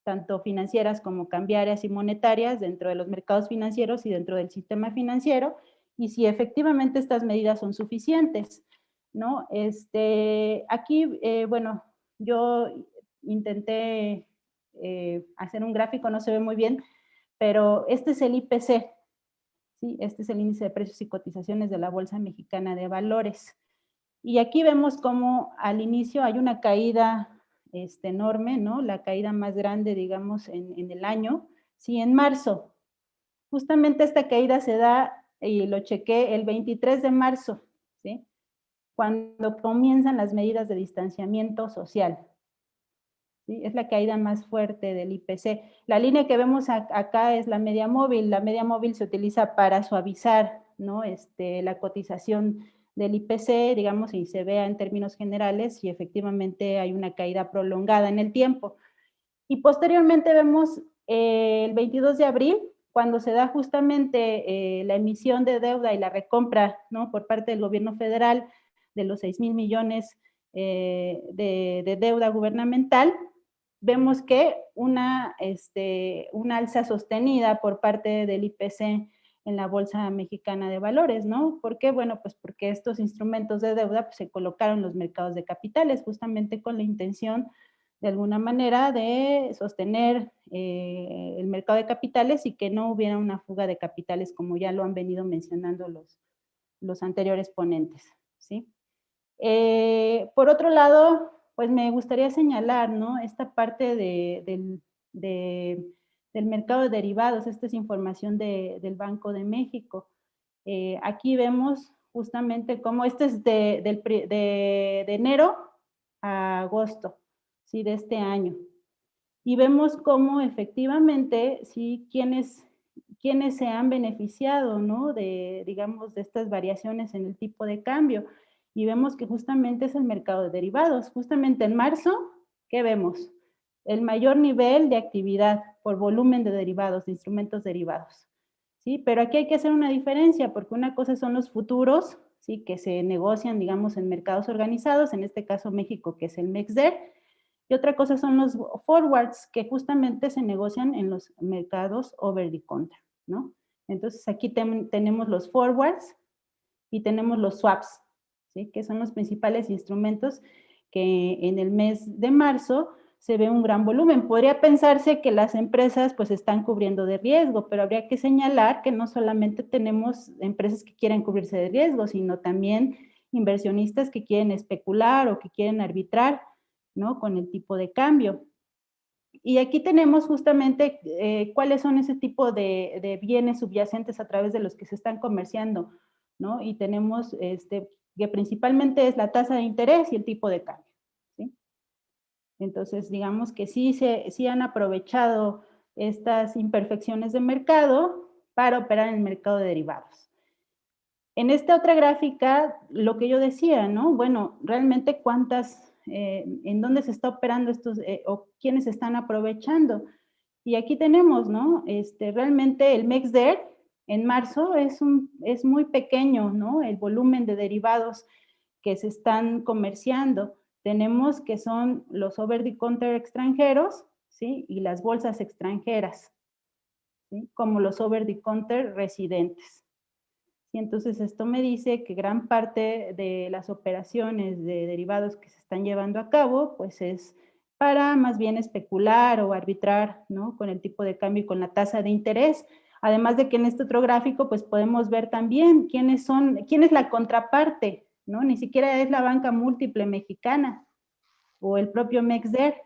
tanto financieras como cambiarias y monetarias, dentro de los mercados financieros y dentro del sistema financiero? Y si efectivamente estas medidas son suficientes, ¿no? Aquí, bueno, yo intenté hacer un gráfico, no se ve muy bien, pero este es el IPC, ¿sí? Este es el índice de precios y cotizaciones de la Bolsa Mexicana de Valores. Y aquí vemos cómo al inicio hay una caída enorme, ¿no? La caída más grande, digamos, en el año, ¿sí? En marzo. Justamente esta caída se da, y lo chequé, el 23 de marzo, ¿sí? Cuando comienzan las medidas de distanciamiento social. ¿Sí? Es la caída más fuerte del IPC. La línea que vemos acá es la media móvil. La media móvil se utiliza para suavizar, ¿no? La cotización del IPC, digamos, y se vea en términos generales si efectivamente hay una caída prolongada en el tiempo. Y posteriormente vemos el 22 de abril, cuando se da justamente la emisión de deuda y la recompra, ¿no? Por parte del gobierno federal de los 6,000 millones de deuda gubernamental. Vemos que una alza sostenida por parte del IPC en la Bolsa Mexicana de Valores, ¿no? ¿Por qué? Bueno, pues porque estos instrumentos de deuda pues, se colocaron en los mercados de capitales, justamente con la intención, de alguna manera, de sostener el mercado de capitales y que no hubiera una fuga de capitales, como ya lo han venido mencionando los anteriores ponentes, ¿sí? Por otro lado, pues me gustaría señalar, ¿no? Esta parte del mercado de derivados. Esta es información del Banco de México. Aquí vemos justamente cómo este es de enero a agosto, ¿sí? De este año. Y vemos cómo efectivamente, ¿sí? Quienes se han beneficiado, ¿no? Digamos, de estas variaciones en el tipo de cambio. y vemos que justamente es el mercado de derivados. Justamente en marzo, ¿qué vemos? El mayor nivel de actividad por volumen de derivados, de instrumentos derivados. ¿Sí? Pero aquí hay que hacer una diferencia, porque una cosa son los futuros, ¿sí? Que se negocian, digamos, en mercados organizados, en este caso México, que es el MEXDER, y otra cosa son los forwards, que justamente se negocian en los mercados over the counter, ¿no? Entonces aquí tenemos los forwards y tenemos los swaps, ¿sí? Que son los principales instrumentos que en el mes de marzo se ve un gran volumen. Podría pensarse que las empresas pues están cubriendo de riesgo, pero habría que señalar que no solamente tenemos empresas que quieren cubrirse de riesgo, sino también inversionistas que quieren especular o que quieren arbitrar, ¿no? Con el tipo de cambio. Y aquí tenemos justamente cuáles son ese tipo de bienes subyacentes a través de los que se están comerciando, ¿no? Y tenemos que principalmente es la tasa de interés y el tipo de cambio, ¿sí? Entonces, digamos que sí han aprovechado estas imperfecciones de mercado para operar en el mercado de derivados. En esta otra gráfica, lo que yo decía, ¿no? Bueno, realmente en dónde se está operando estos, o quiénes están aprovechando. Y aquí tenemos, ¿no? Realmente el MEXDER en marzo es muy pequeño, ¿no? El volumen de derivados que se están comerciando. Tenemos que son los over the counter extranjeros, ¿sí? Y las bolsas extranjeras, ¿sí? Como los over the counter residentes. Y entonces esto me dice que gran parte de las operaciones de derivados que se están llevando a cabo, pues es para más bien especular o arbitrar, ¿no? Con el tipo de cambio y con la tasa de interés. Además de que en este otro gráfico, pues podemos ver también quién es la contraparte, ¿no? Ni siquiera es la banca múltiple mexicana o el propio MEXDER.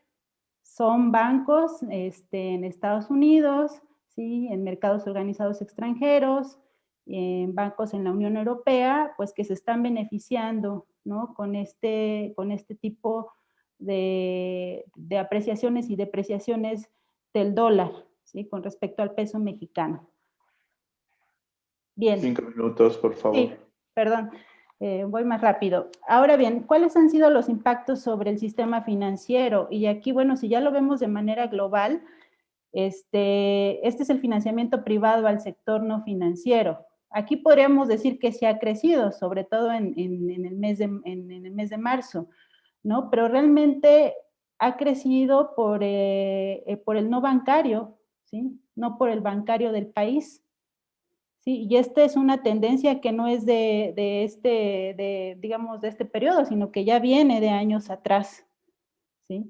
Son bancos en Estados Unidos, ¿sí? En mercados organizados extranjeros, en bancos en la Unión Europea, pues que se están beneficiando, ¿no? Con este tipo de apreciaciones y depreciaciones del dólar, ¿sí? Con respecto al peso mexicano. Bien. 5 minutos, por favor. Sí, perdón, voy más rápido. Ahora bien, ¿cuáles han sido los impactos sobre el sistema financiero? Y aquí, bueno, si ya lo vemos de manera global, este es el financiamiento privado al sector no financiero. Aquí podríamos decir que se ha crecido, sobre todo en el mes de marzo, ¿no? Pero realmente ha crecido por el no bancario, ¿sí? No por el bancario del país. Sí, y esta es una tendencia que no es digamos, de este periodo, sino que ya viene de años atrás, ¿sí?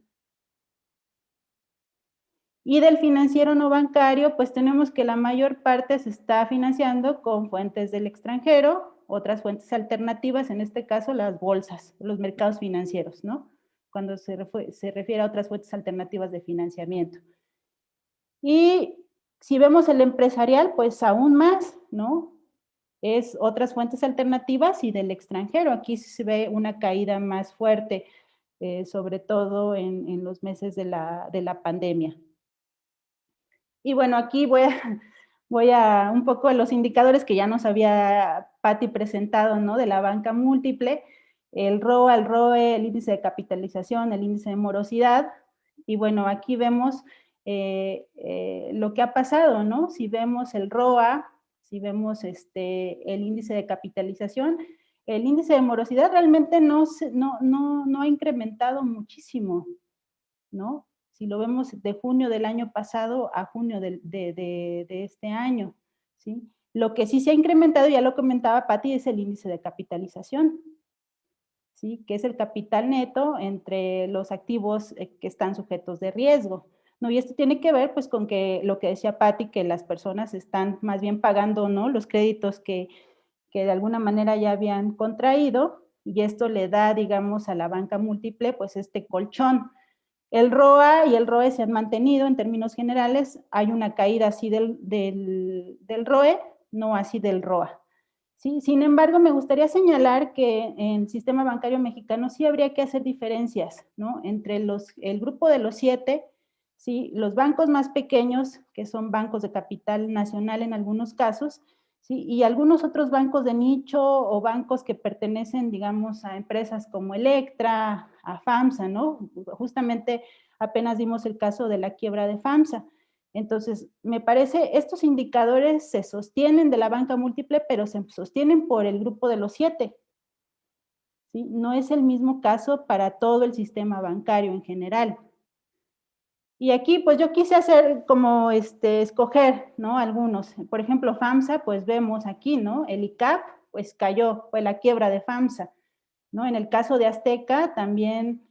Y del financiero no bancario, pues tenemos que la mayor parte se está financiando con fuentes del extranjero, otras fuentes alternativas, en este caso las bolsas, los mercados financieros, ¿no? Cuando se refiere a otras fuentes alternativas de financiamiento. Y si vemos el empresarial, pues aún más, ¿no? Es otras fuentes alternativas y del extranjero. Aquí se ve una caída más fuerte, sobre todo en los meses de la pandemia. Y bueno, aquí voy a un poco a los indicadores que ya nos había Patti presentado, ¿no? De la banca múltiple, el ROA, el ROE, el índice de capitalización, el índice de morosidad. Y bueno, aquí vemos lo que ha pasado, ¿no? Si vemos el ROA, si vemos el índice de capitalización, el índice de morosidad realmente no ha incrementado muchísimo, ¿no? Si lo vemos de junio del año pasado a junio de este año, ¿sí? Lo que sí se ha incrementado, ya lo comentaba Patti, es el índice de capitalización, ¿sí? Que es el capital neto entre los activos que están sujetos de riesgo, ¿no? Y esto tiene que ver, pues, con que lo que decía Patti, que las personas están más bien pagando, ¿no? Los créditos que de alguna manera ya habían contraído, y esto le da, digamos, a la banca múltiple, pues, este colchón. El ROA y el ROE se han mantenido en términos generales. Hay una caída así del ROE, no así del ROA. ¿Sí? Sin embargo, me gustaría señalar que en el sistema bancario mexicano sí habría que hacer diferencias, ¿no? Entre el grupo de los 7, ¿sí? Los bancos más pequeños, que son bancos de capital nacional en algunos casos, ¿sí? Y algunos otros bancos de nicho o bancos que pertenecen, digamos, a empresas como Electra, a FAMSA, ¿no? Justamente apenas dimos el caso de la quiebra de FAMSA. Entonces, me parece, estos indicadores se sostienen de la banca múltiple, pero se sostienen por el grupo de los 7. ¿Sí? No es el mismo caso para todo el sistema bancario en general. Y aquí, pues yo quise hacer como, escoger, ¿no? Algunos. Por ejemplo, FAMSA, pues vemos aquí, ¿no? El ICAP, pues cayó, fue la quiebra de FAMSA, ¿no? En el caso de Azteca, también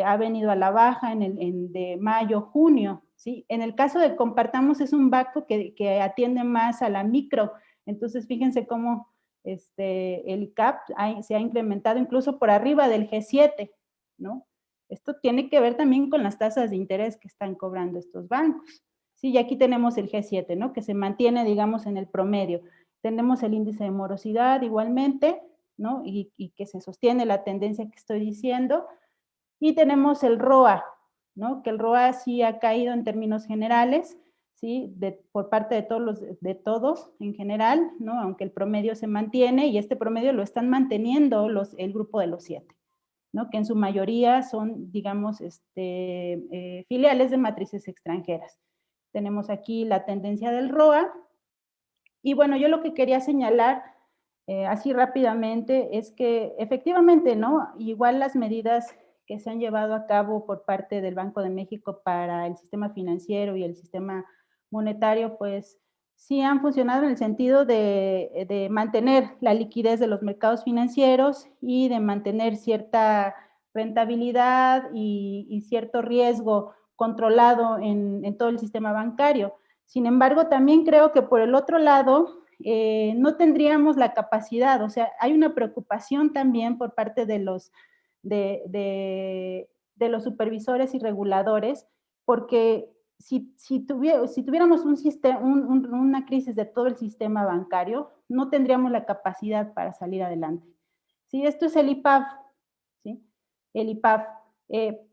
ha venido a la baja de mayo, junio, ¿sí? En el caso de Compartamos, es un banco que atiende más a la micro. Entonces, fíjense cómo el ICAP se ha incrementado incluso por arriba del G7, ¿no? Esto tiene que ver también con las tasas de interés que están cobrando estos bancos. Sí, y aquí tenemos el G7, ¿no? Que se mantiene, digamos, en el promedio. Tenemos el índice de morosidad igualmente, ¿no? Y que se sostiene la tendencia que estoy diciendo. Y tenemos el ROA, ¿no? Que el ROA sí ha caído en términos generales, ¿sí? Por parte de todos en general, ¿no? Aunque el promedio se mantiene, y este promedio lo están manteniendo el grupo de los 7. ¿No? Que en su mayoría son, digamos, filiales de matrices extranjeras. Tenemos aquí la tendencia del ROA, y bueno, yo lo que quería señalar así rápidamente es que efectivamente, ¿no? Igual las medidas que se han llevado a cabo por parte del Banco de México para el sistema financiero y el sistema monetario, pues sí han funcionado en el sentido de mantener la liquidez de los mercados financieros y de mantener cierta rentabilidad y cierto riesgo controlado en todo el sistema bancario. Sin embargo, también creo que por el otro lado, no tendríamos la capacidad, o sea, hay una preocupación también por parte de los supervisores y reguladores, porque si tuviéramos una crisis de todo el sistema bancario, no tendríamos la capacidad para salir adelante. ¿Sí? Esto es el IPAB, ¿sí? El IPAB.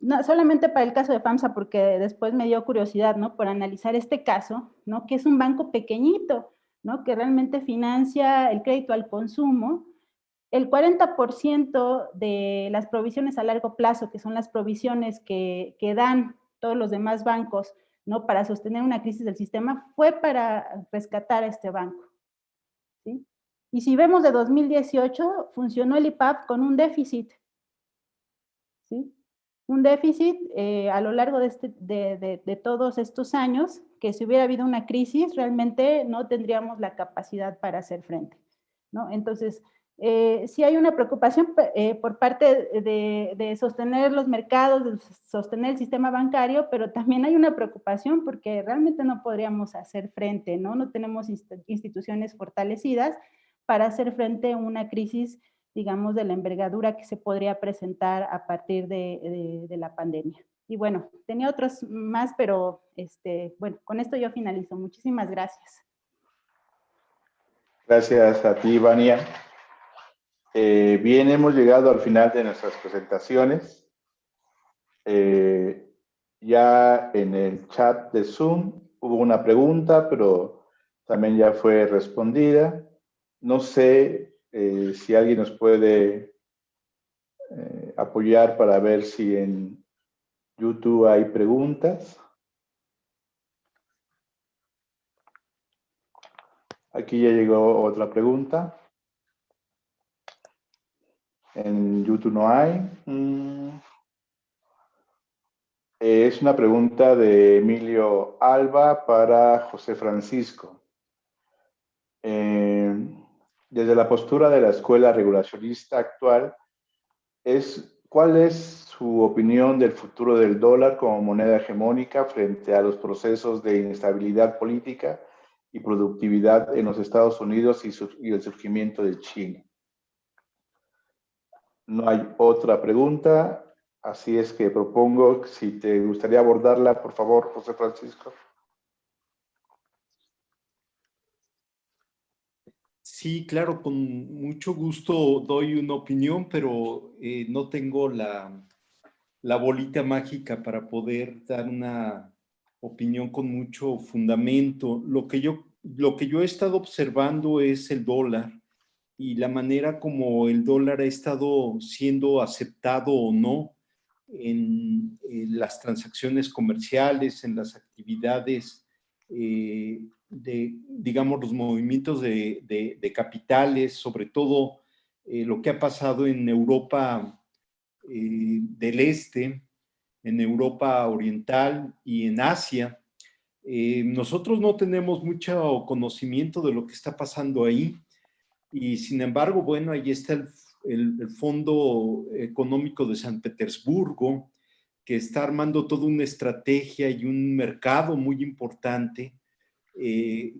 No, solamente para el caso de FAMSA, porque después me dio curiosidad, ¿no? Por analizar este caso, ¿no? Que es un banco pequeñito, ¿no? Que realmente financia el crédito al consumo. El 40% de las provisiones a largo plazo, que son las provisiones que dan todos los demás bancos, ¿no? Para sostener una crisis del sistema, fue para rescatar a este banco, ¿sí? Y si vemos de 2018, funcionó el IPAB con un déficit, ¿sí? Un déficit a lo largo de todos estos años, que si hubiera habido una crisis, realmente no tendríamos la capacidad para hacer frente, ¿no? Entonces, sí hay una preocupación por parte de sostener los mercados, de sostener el sistema bancario, pero también hay una preocupación porque realmente no podríamos hacer frente, ¿no? No tenemos instituciones fortalecidas para hacer frente a una crisis, digamos, de la envergadura que se podría presentar a partir de la pandemia. Y bueno, tenía otros más, pero bueno, con esto yo finalizo. Muchísimas gracias. Gracias a ti, Vania. Bien, hemos llegado al final de nuestras presentaciones. Ya en el chat de Zoom hubo una pregunta, pero también ya fue respondida. No sé si alguien nos puede apoyar para ver si en YouTube hay preguntas. Aquí ya llegó otra pregunta. En YouTube no hay. Es una pregunta de Emilio Alba para José Francisco. Desde la postura de la escuela regulacionista actual, ¿cuál es su opinión del futuro del dólar como moneda hegemónica frente a los procesos de inestabilidad política y productividad en los Estados Unidos y el surgimiento de China? No hay otra pregunta, así es que propongo, si te gustaría abordarla, por favor, José Francisco. Sí, claro, con mucho gusto doy una opinión, pero no tengo la bolita mágica para poder dar una opinión con mucho fundamento. Lo que yo lo que yo he estado observando es el dólar y la manera como el dólar ha estado siendo aceptado o no en las transacciones comerciales, en las actividades digamos, los movimientos de capitales, sobre todo lo que ha pasado en Europa del Este, en Europa Oriental y en Asia. Nosotros no tenemos mucho conocimiento de lo que está pasando ahí y sin embargo, bueno, ahí está el Fondo Económico de San Petersburgo, que está armando toda una estrategia y un mercado muy importante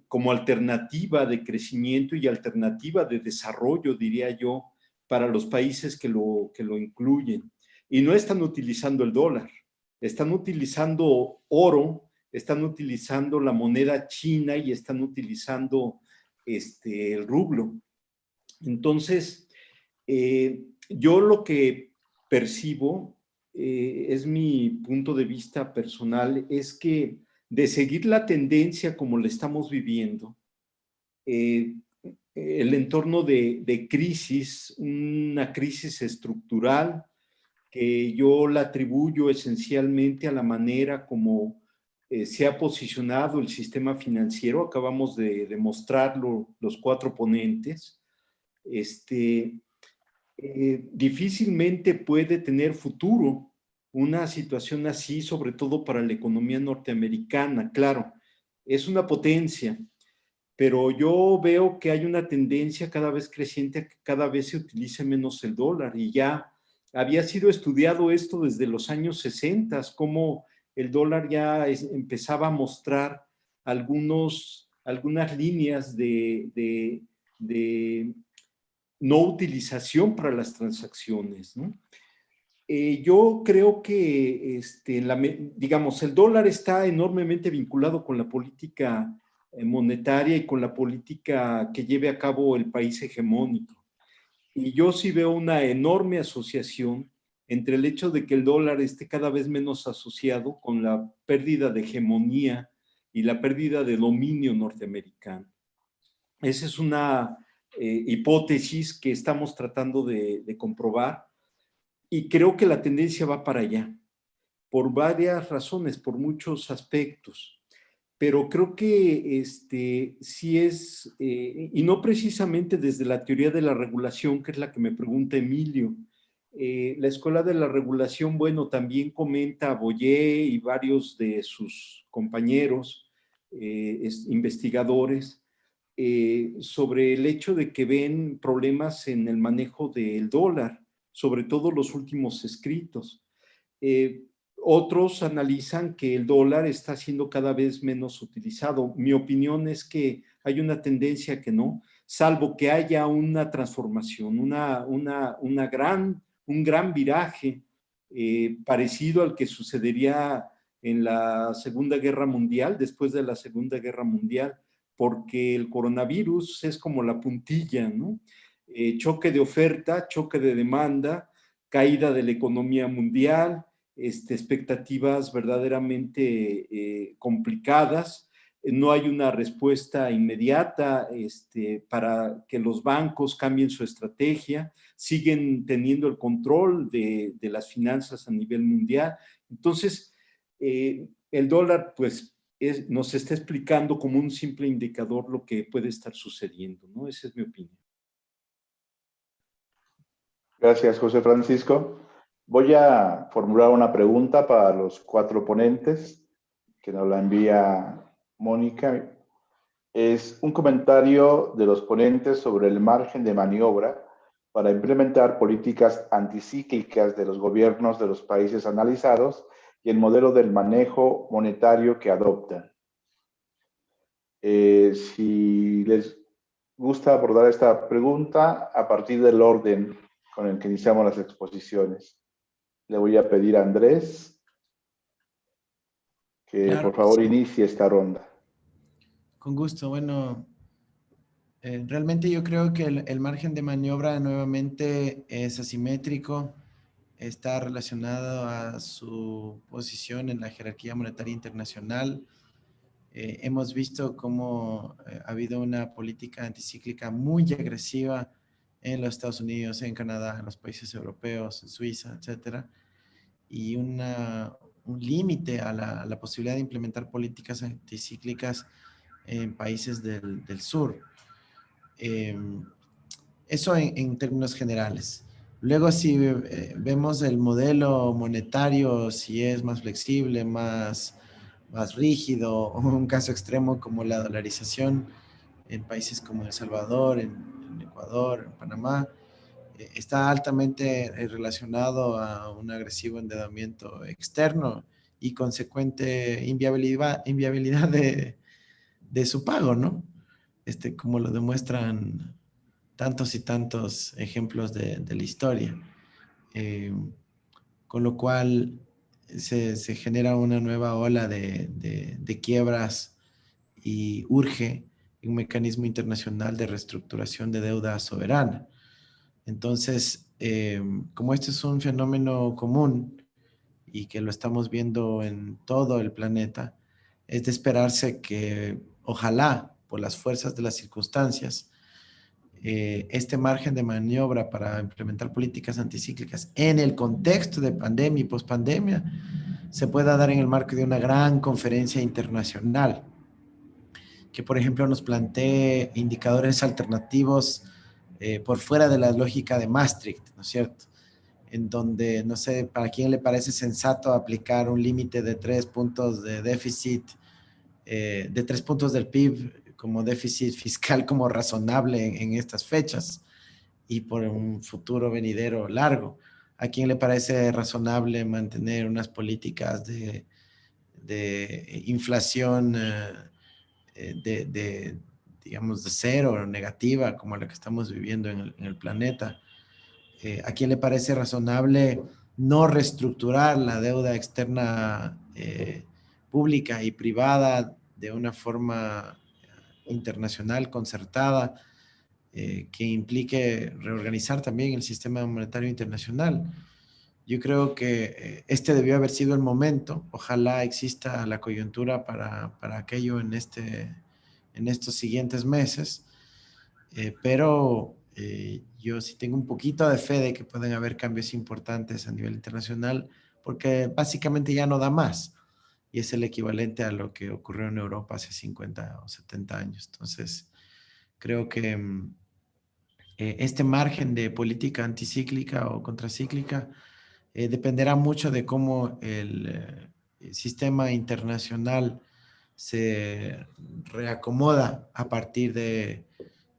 como alternativa de crecimiento y alternativa de desarrollo, diría yo, para los países que lo incluyen. Y no están utilizando el dólar, están utilizando oro, están utilizando la moneda china y están utilizando el rublo. Entonces, yo lo que percibo, es mi punto de vista personal, es que de seguir la tendencia como la estamos viviendo, el entorno de crisis, una crisis estructural que yo la atribuyo esencialmente a la manera como se ha posicionado el sistema financiero, acabamos de demostrarlo los 4 ponentes, difícilmente puede tener futuro una situación así, sobre todo para la economía norteamericana. Claro, es una potencia, pero yo veo que hay una tendencia cada vez creciente a que cada vez se utilice menos el dólar y ya había sido estudiado esto desde los años 60, cómo el dólar ya empezaba a mostrar algunas líneas de no utilización para las transacciones, ¿no? Yo creo que, digamos, el dólar está enormemente vinculado con la política monetaria y con la política que lleve a cabo el país hegemónico. Y yo sí veo una enorme asociación entre el hecho de que el dólar esté cada vez menos asociado con la pérdida de hegemonía y la pérdida de dominio norteamericano. Esa es una hipótesis que estamos tratando de comprobar y creo que la tendencia va para allá, por varias razones, por muchos aspectos, pero creo que sí es, y no precisamente desde la teoría de la regulación, que es la que me pregunta Emilio. La Escuela de la Regulación, bueno, también comenta Boyer y varios de sus compañeros investigadores, sobre el hecho de que ven problemas en el manejo del dólar, sobre todo los últimos escritos. Otros analizan que el dólar está siendo cada vez menos utilizado. Mi opinión es que hay una tendencia que no, salvo que haya una transformación, un gran viraje parecido al que sucedería en la Segunda Guerra Mundial, después de la Segunda Guerra Mundial, porque el coronavirus es como la puntilla, ¿no? Choque de oferta, choque de demanda, caída de la economía mundial, expectativas verdaderamente complicadas, no hay una respuesta inmediata para que los bancos cambien su estrategia, siguen teniendo el control de las finanzas a nivel mundial. Entonces, el dólar, pues, nos está explicando como un simple indicador lo que puede estar sucediendo, ¿no? Esa es mi opinión. Gracias, José Francisco. Voy a formular una pregunta para los 4 ponentes, que nos la envía Mónica. Es un comentario de los ponentes sobre el margen de maniobra para implementar políticas anticíclicas de los gobiernos de los países analizados y el modelo del manejo monetario que adoptan. Si les gusta abordar esta pregunta a partir del orden con el que iniciamos las exposiciones, le voy a pedir a Andrés que Claro, por favor sí. inicie esta ronda. Con gusto. Bueno, realmente yo creo que el margen de maniobra nuevamente es asimétrico, está relacionado a su posición en la jerarquía monetaria internacional. hemos visto cómo ha habido una política anticíclica muy agresiva en los Estados Unidos, en Canadá, en los países europeos, en Suiza, etcétera, y un límite a la posibilidad de implementar políticas anticíclicas en países del sur. Eso en términos generales. Luego, si vemos el modelo monetario, si es más flexible, más rígido, un caso extremo como la dolarización en países como El Salvador, en Ecuador, en Panamá, está altamente relacionado a un agresivo endeudamiento externo y consecuente inviabilidad de su pago, ¿no? Como lo demuestran tantos y tantos ejemplos de la historia. Con lo cual se genera una nueva ola de quiebras y urge un mecanismo internacional de reestructuración de deuda soberana. Entonces, como este es un fenómeno común y que lo estamos viendo en todo el planeta, es de esperarse que ojalá por las fuerzas de las circunstancias, este margen de maniobra para implementar políticas anticíclicas en el contexto de pandemia y pospandemia se pueda dar en el marco de una gran conferencia internacional que, por ejemplo, nos plantee indicadores alternativos por fuera de la lógica de Maastricht, ¿no es cierto? En donde, no sé, para quién le parece sensato aplicar un límite de 3 puntos de déficit, de 3 puntos del PIB como déficit fiscal como razonable en estas fechas y por un futuro venidero largo. ¿A quién le parece razonable mantener unas políticas de inflación digamos, de cero, negativa, como la que estamos viviendo en el planeta? ¿A quién le parece razonable no reestructurar la deuda externa pública y privada de una forma internacional, concertada, que implique reorganizar también el sistema monetario internacional? Yo creo que este debió haber sido el momento. Ojalá exista la coyuntura para aquello en estos siguientes meses, pero yo sí tengo un poquito de fe de que pueden haber cambios importantes a nivel internacional, porque básicamente ya no da más, y es el equivalente a lo que ocurrió en Europa hace 50 o 70 años. Entonces, creo que este margen de política anticíclica o contracíclica dependerá mucho de cómo el sistema internacional se reacomoda a partir de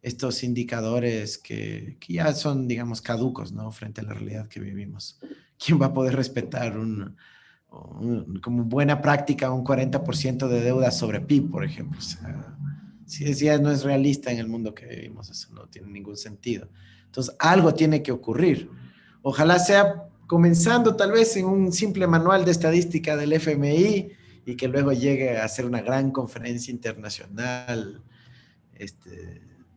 estos indicadores que ya son, digamos, caducos, ¿no? Frente a la realidad que vivimos. ¿Quién va a poder respetar como buena práctica un 40% de deuda sobre PIB, por ejemplo? O sea, si ya no es realista en el mundo que vivimos, eso no tiene ningún sentido. Entonces, algo tiene que ocurrir. Ojalá sea comenzando tal vez en un simple manual de estadística del FMI y que luego llegue a ser una gran conferencia internacional,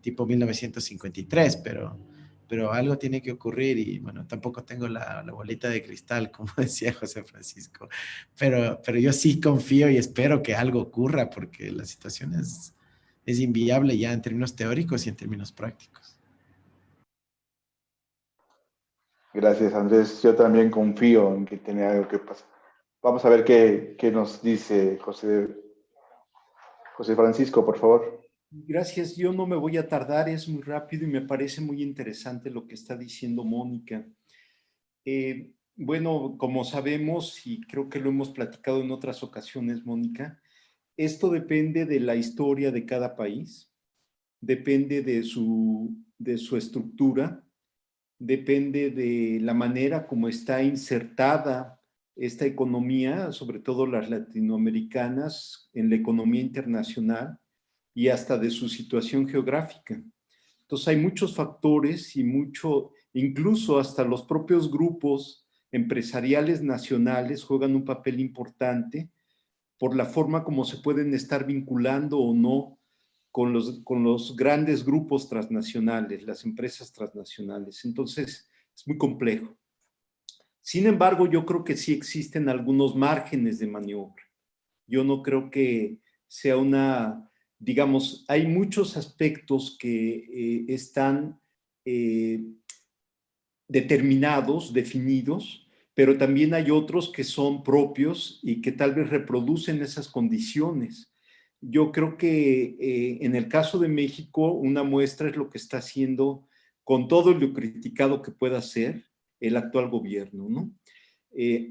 tipo 1953, pero algo tiene que ocurrir y bueno, tampoco tengo la bolita de cristal, como decía José Francisco, pero yo sí confío y espero que algo ocurra porque la situación es inviable ya en términos teóricos y en términos prácticos. Gracias, Andrés. Yo también confío en que tiene algo que pasar. Vamos a ver qué nos dice José Francisco, por favor. Gracias, yo no me voy a tardar, es muy rápido y me parece muy interesante lo que está diciendo Mónica. Bueno, como sabemos, y creo que lo hemos platicado en otras ocasiones, Mónica, esto depende de la historia de cada país, depende de su estructura, depende de la manera como está insertada esta economía, sobre todo las latinoamericanas, en la economía internacional y hasta de su situación geográfica. Entonces hay muchos factores y incluso hasta los propios grupos empresariales nacionales juegan un papel importante por la forma como se pueden estar vinculando o no con los grandes grupos transnacionales, las empresas transnacionales. Entonces, es muy complejo. Sin embargo, yo creo que sí existen algunos márgenes de maniobra. Yo no creo que sea una, digamos, hay muchos aspectos que están determinados, definidos, pero también hay otros que son propios y que tal vez reproducen esas condiciones. Yo creo que en el caso de México, una muestra es lo que está haciendo con todo lo criticado que pueda ser el actual gobierno, ¿no?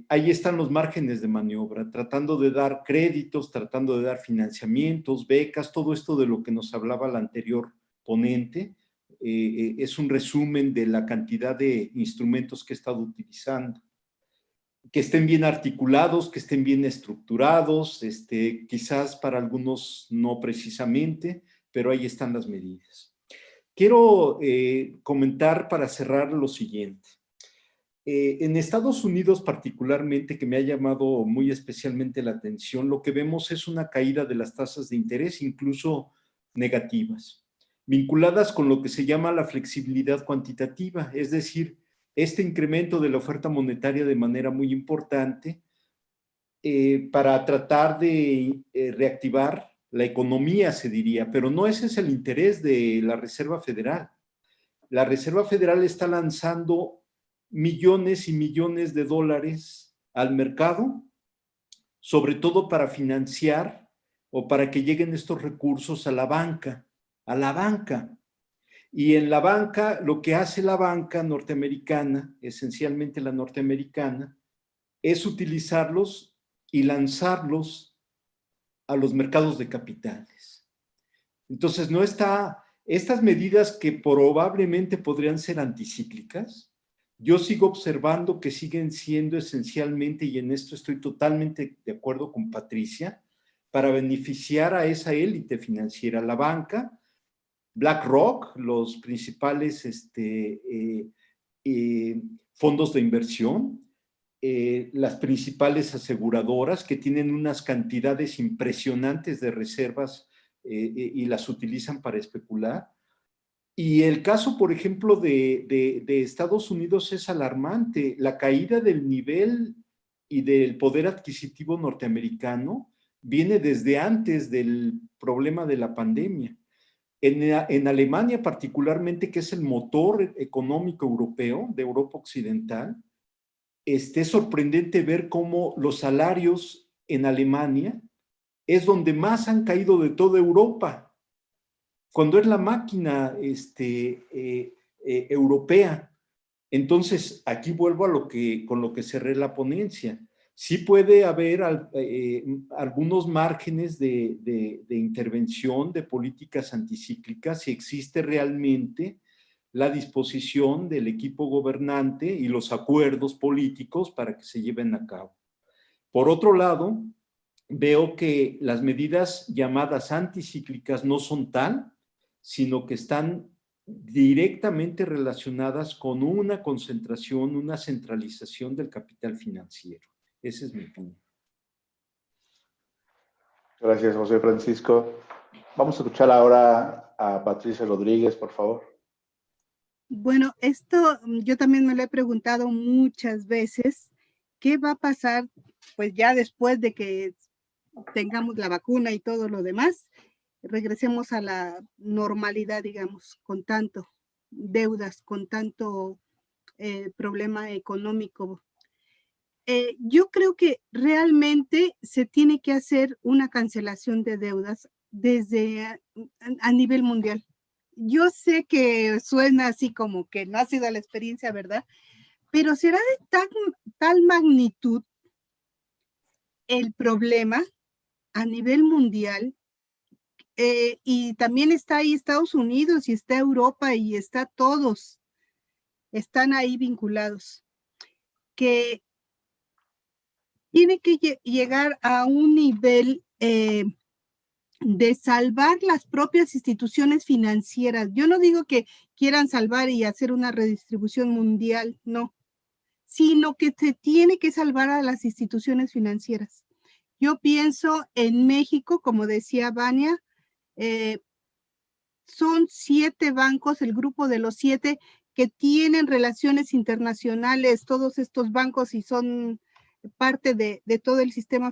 Ahí están los márgenes de maniobra, tratando de dar créditos, tratando de dar financiamientos, becas, todo esto de lo que nos hablaba la anterior ponente. Es un resumen de la cantidad de instrumentos que he estado utilizando. Que estén bien articulados, que estén bien estructurados, quizás para algunos no precisamente, pero ahí están las medidas. Quiero comentar para cerrar lo siguiente. En Estados Unidos particularmente, que me ha llamado muy especialmente la atención, lo que vemos es una caída de las tasas de interés, incluso negativas, vinculadas con lo que se llama la flexibilidad cuantitativa, es decir, este incremento de la oferta monetaria de manera muy importante para tratar de reactivar la economía, se diría, pero no ese es el interés de la Reserva Federal. La Reserva Federal está lanzando millones y millones de dólares al mercado, sobre todo para financiar o para que lleguen estos recursos a la banca, Y en la banca, lo que hace la banca norteamericana, esencialmente la norteamericana, es utilizarlos y lanzarlos a los mercados de capitales. Entonces, estas medidas que probablemente podrían ser anticíclicas, yo sigo observando que siguen siendo esencialmente, y en esto estoy totalmente de acuerdo con Patricia, para beneficiar a esa élite financiera, la banca, BlackRock, los principales fondos de inversión, las principales aseguradoras que tienen unas cantidades impresionantes de reservas y las utilizan para especular. Y el caso, por ejemplo, de Estados Unidos es alarmante. La caída del nivel y del poder adquisitivo norteamericano viene desde antes del problema de la pandemia. En Alemania particularmente, que es el motor económico europeo, de Europa Occidental, es sorprendente ver cómo los salarios en Alemania es donde más han caído de toda Europa, cuando es la máquina europea. Entonces, aquí vuelvo a con lo que cerré la ponencia. Sí puede haber algunos márgenes de intervención, de políticas anticíclicas, si existe realmente la disposición del equipo gobernante y los acuerdos políticos para que se lleven a cabo. Por otro lado, veo que las medidas llamadas anticíclicas no son tal, sino que están directamente relacionadas con una concentración, una centralización del capital financiero. Ese es mi punto. Gracias, José Francisco. Vamos a escuchar ahora a Patricia Rodríguez, por favor. Bueno, esto yo también me lo he preguntado muchas veces. ¿Qué va a pasar, pues ya después de que tengamos la vacuna y todo lo demás? Regresemos a la normalidad, digamos, con tanto deudas, con tanto problema económico. Yo creo que realmente se tiene que hacer una cancelación de deudas desde a nivel mundial. Yo sé que suena así como que no ha sido la experiencia, ¿verdad? Pero será de tal magnitud el problema a nivel mundial. Y también está ahí Estados Unidos y está Europa y está todos, están ahí vinculados, que tiene que llegar a un nivel de salvar las propias instituciones financieras. Yo no digo que quieran salvar y hacer una redistribución mundial, no, sino que se tiene que salvar a las instituciones financieras. Yo pienso en México, como decía Vania, son 7 bancos, el grupo de los 7 que tienen relaciones internacionales, todos estos bancos y son parte de todo el sistema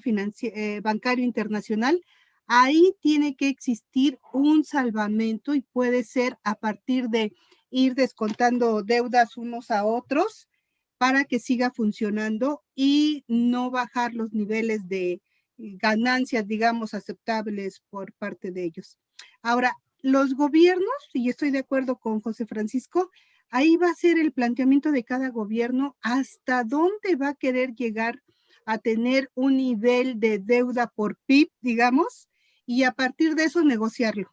bancario internacional. ahí tiene que existir un salvamento y puede ser a partir de ir descontando deudas unos a otros para que siga funcionando y no bajar los niveles de ganancias, digamos, aceptables por parte de ellos. Ahora, los gobiernos, y estoy de acuerdo con José Francisco, ahí va a ser el planteamiento de cada gobierno hasta dónde va a querer llegar a tener un nivel de deuda por PIB, digamos, y a partir de eso negociarlo.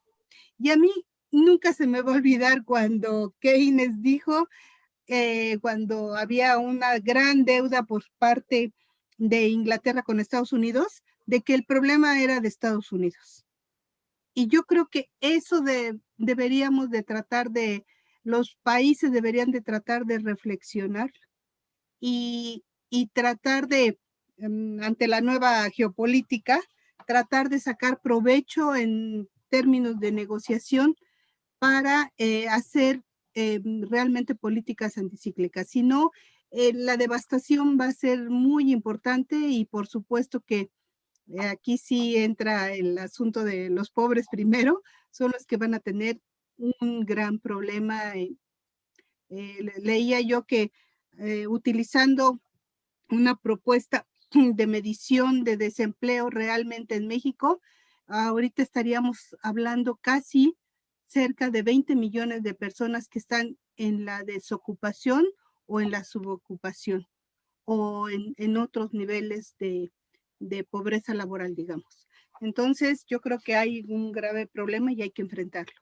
Y a mí nunca se me va a olvidar cuando Keynes dijo, cuando había una gran deuda por parte de Inglaterra con Estados Unidos, de que el problema era de Estados Unidos. Y yo creo que eso deberíamos de tratar de, los países deberían de tratar de reflexionar y tratar de, ante la nueva geopolítica, tratar de sacar provecho en términos de negociación para hacer realmente políticas anticíclicas. Si no, la devastación va a ser muy importante y por supuesto que aquí sí entra el asunto de los pobres primero, son los que van a tener un gran problema. Leía yo que utilizando una propuesta de medición de desempleo realmente en México, ahorita estaríamos hablando casi cerca de 20 millones de personas que están en la desocupación o en la subocupación o en otros niveles de pobreza laboral, digamos. Entonces, yo creo que hay un grave problema y hay que enfrentarlo.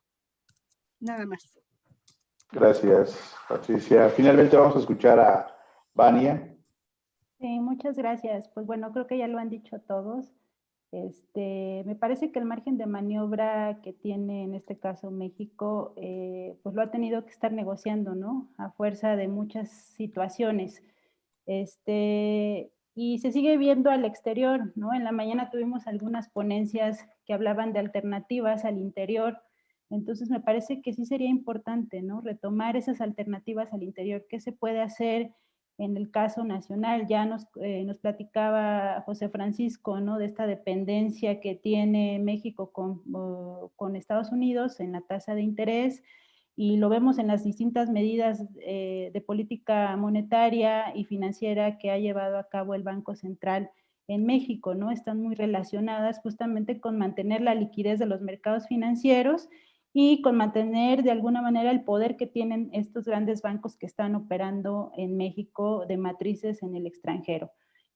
Nada más. Gracias, Patricia. Finalmente vamos a escuchar a Vania. Sí, muchas gracias. Pues bueno, creo que ya lo han dicho todos. Me parece que el margen de maniobra que tiene en este caso México, pues lo ha tenido que estar negociando, ¿no? A fuerza de muchas situaciones. Y se sigue viendo al exterior, ¿no? En la mañana tuvimos algunas ponencias que hablaban de alternativas al interior. Entonces me parece que sí sería importante, ¿no? Retomar esas alternativas al interior. ¿Qué se puede hacer en el caso nacional? Ya nos platicaba José Francisco, ¿no? De esta dependencia que tiene México con Estados Unidos en la tasa de interés, y lo vemos en las distintas medidas de política monetaria y financiera que ha llevado a cabo el Banco Central en México, ¿no? Están muy relacionadas justamente con mantener la liquidez de los mercados financieros y con mantener de alguna manera el poder que tienen estos grandes bancos que están operando en México de matrices en el extranjero.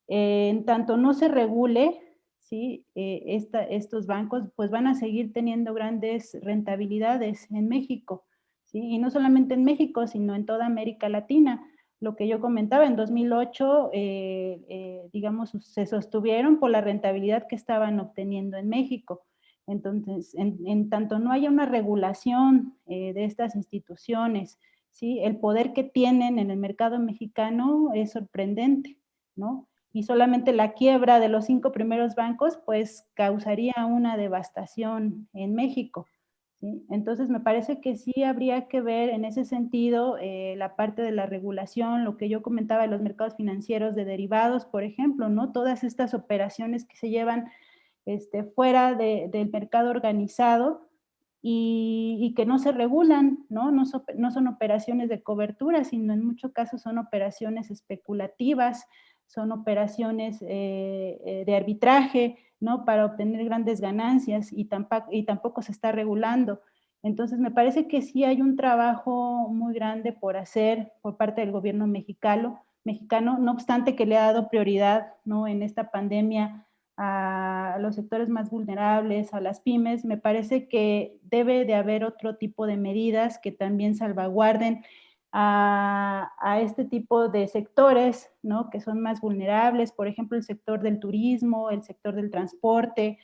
En tanto no se regule, ¿sí? Estos bancos pues van a seguir teniendo grandes rentabilidades en México, ¿sí? Y no solamente en México, sino en toda América Latina. Lo que yo comentaba, en 2008, digamos, se sostuvieron por la rentabilidad que estaban obteniendo en México. Entonces, en tanto no haya una regulación de estas instituciones, ¿sí? El poder que tienen en el mercado mexicano es sorprendente, ¿no? Y solamente la quiebra de los 5 primeros bancos, pues, causaría una devastación en México, ¿sí? Entonces, me parece que sí habría que ver en ese sentido la parte de la regulación, lo que yo comentaba de los mercados financieros de derivados, por ejemplo, ¿no? Todas estas operaciones que se llevan fuera del mercado organizado y que no se regulan, ¿no? No son operaciones de cobertura, sino en muchos casos son operaciones especulativas, son operaciones de arbitraje, ¿no? Para obtener grandes ganancias y tampoco se está regulando. Entonces, me parece que sí hay un trabajo muy grande por hacer por parte del gobierno mexicano, no obstante que le ha dado prioridad, ¿no? En esta pandemia a los sectores más vulnerables, a las pymes. Me parece que debe de haber otro tipo de medidas que también salvaguarden a este tipo de sectores, ¿no? Que son más vulnerables, por ejemplo, el sector del turismo, el sector del transporte.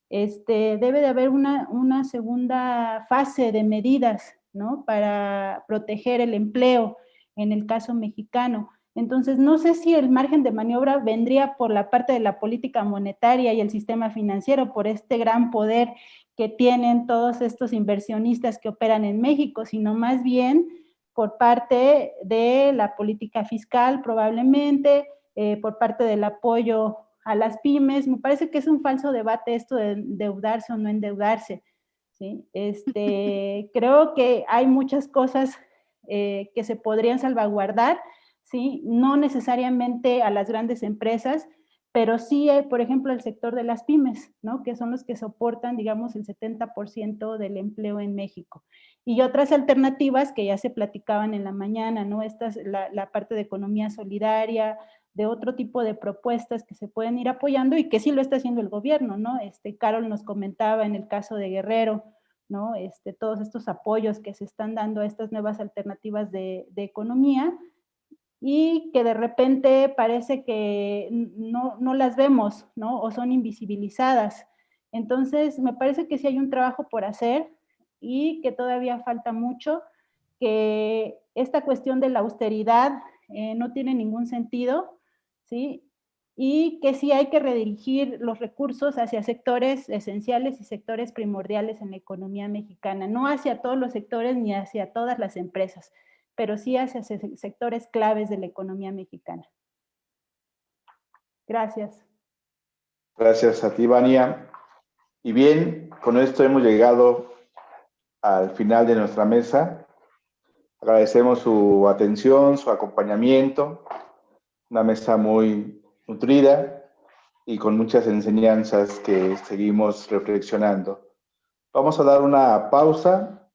Debe de haber una segunda fase de medidas, ¿no? Para proteger el empleo en el caso mexicano. Entonces, no sé si el margen de maniobra vendría por la parte de la política monetaria y el sistema financiero, por este gran poder que tienen todos estos inversionistas que operan en México, sino más bien por parte de la política fiscal, probablemente, por parte del apoyo a las pymes. Me parece que es un falso debate esto de endeudarse o no endeudarse, ¿sí? Creo que hay muchas cosas que se podrían salvaguardar, ¿sí? No necesariamente a las grandes empresas, pero sí, por ejemplo, el sector de las pymes, ¿no? Que son los que soportan, digamos, el 70% del empleo en México. Y otras alternativas que ya se platicaban en la mañana, ¿no? La parte de economía solidaria, de otro tipo de propuestas que se pueden ir apoyando y que sí lo está haciendo el gobierno, ¿no? Carol nos comentaba en el caso de Guerrero, ¿no? Todos estos apoyos que se están dando a estas nuevas alternativas de economía, y que de repente parece que no las vemos, ¿no? O son invisibilizadas. Entonces, me parece que sí hay un trabajo por hacer y que todavía falta mucho, que esta cuestión de la austeridad no tiene ningún sentido, ¿sí? Y que sí hay que redirigir los recursos hacia sectores esenciales y sectores primordiales en la economía mexicana, no hacia todos los sectores ni hacia todas las empresas, pero sí hacia sectores claves de la economía mexicana. Gracias. Gracias a ti, Vania. Y bien, con esto hemos llegado al final de nuestra mesa. Agradecemos su atención, su acompañamiento. Una mesa muy nutrida y con muchas enseñanzas que seguimos reflexionando. Vamos a dar una pausa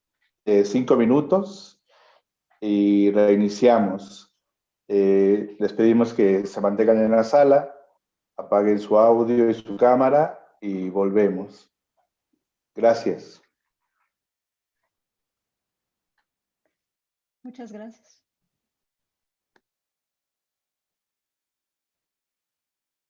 de 5 minutos y reiniciamos. Les pedimos que se mantengan en la sala, apaguen su audio y su cámara y volvemos. Gracias. Muchas gracias.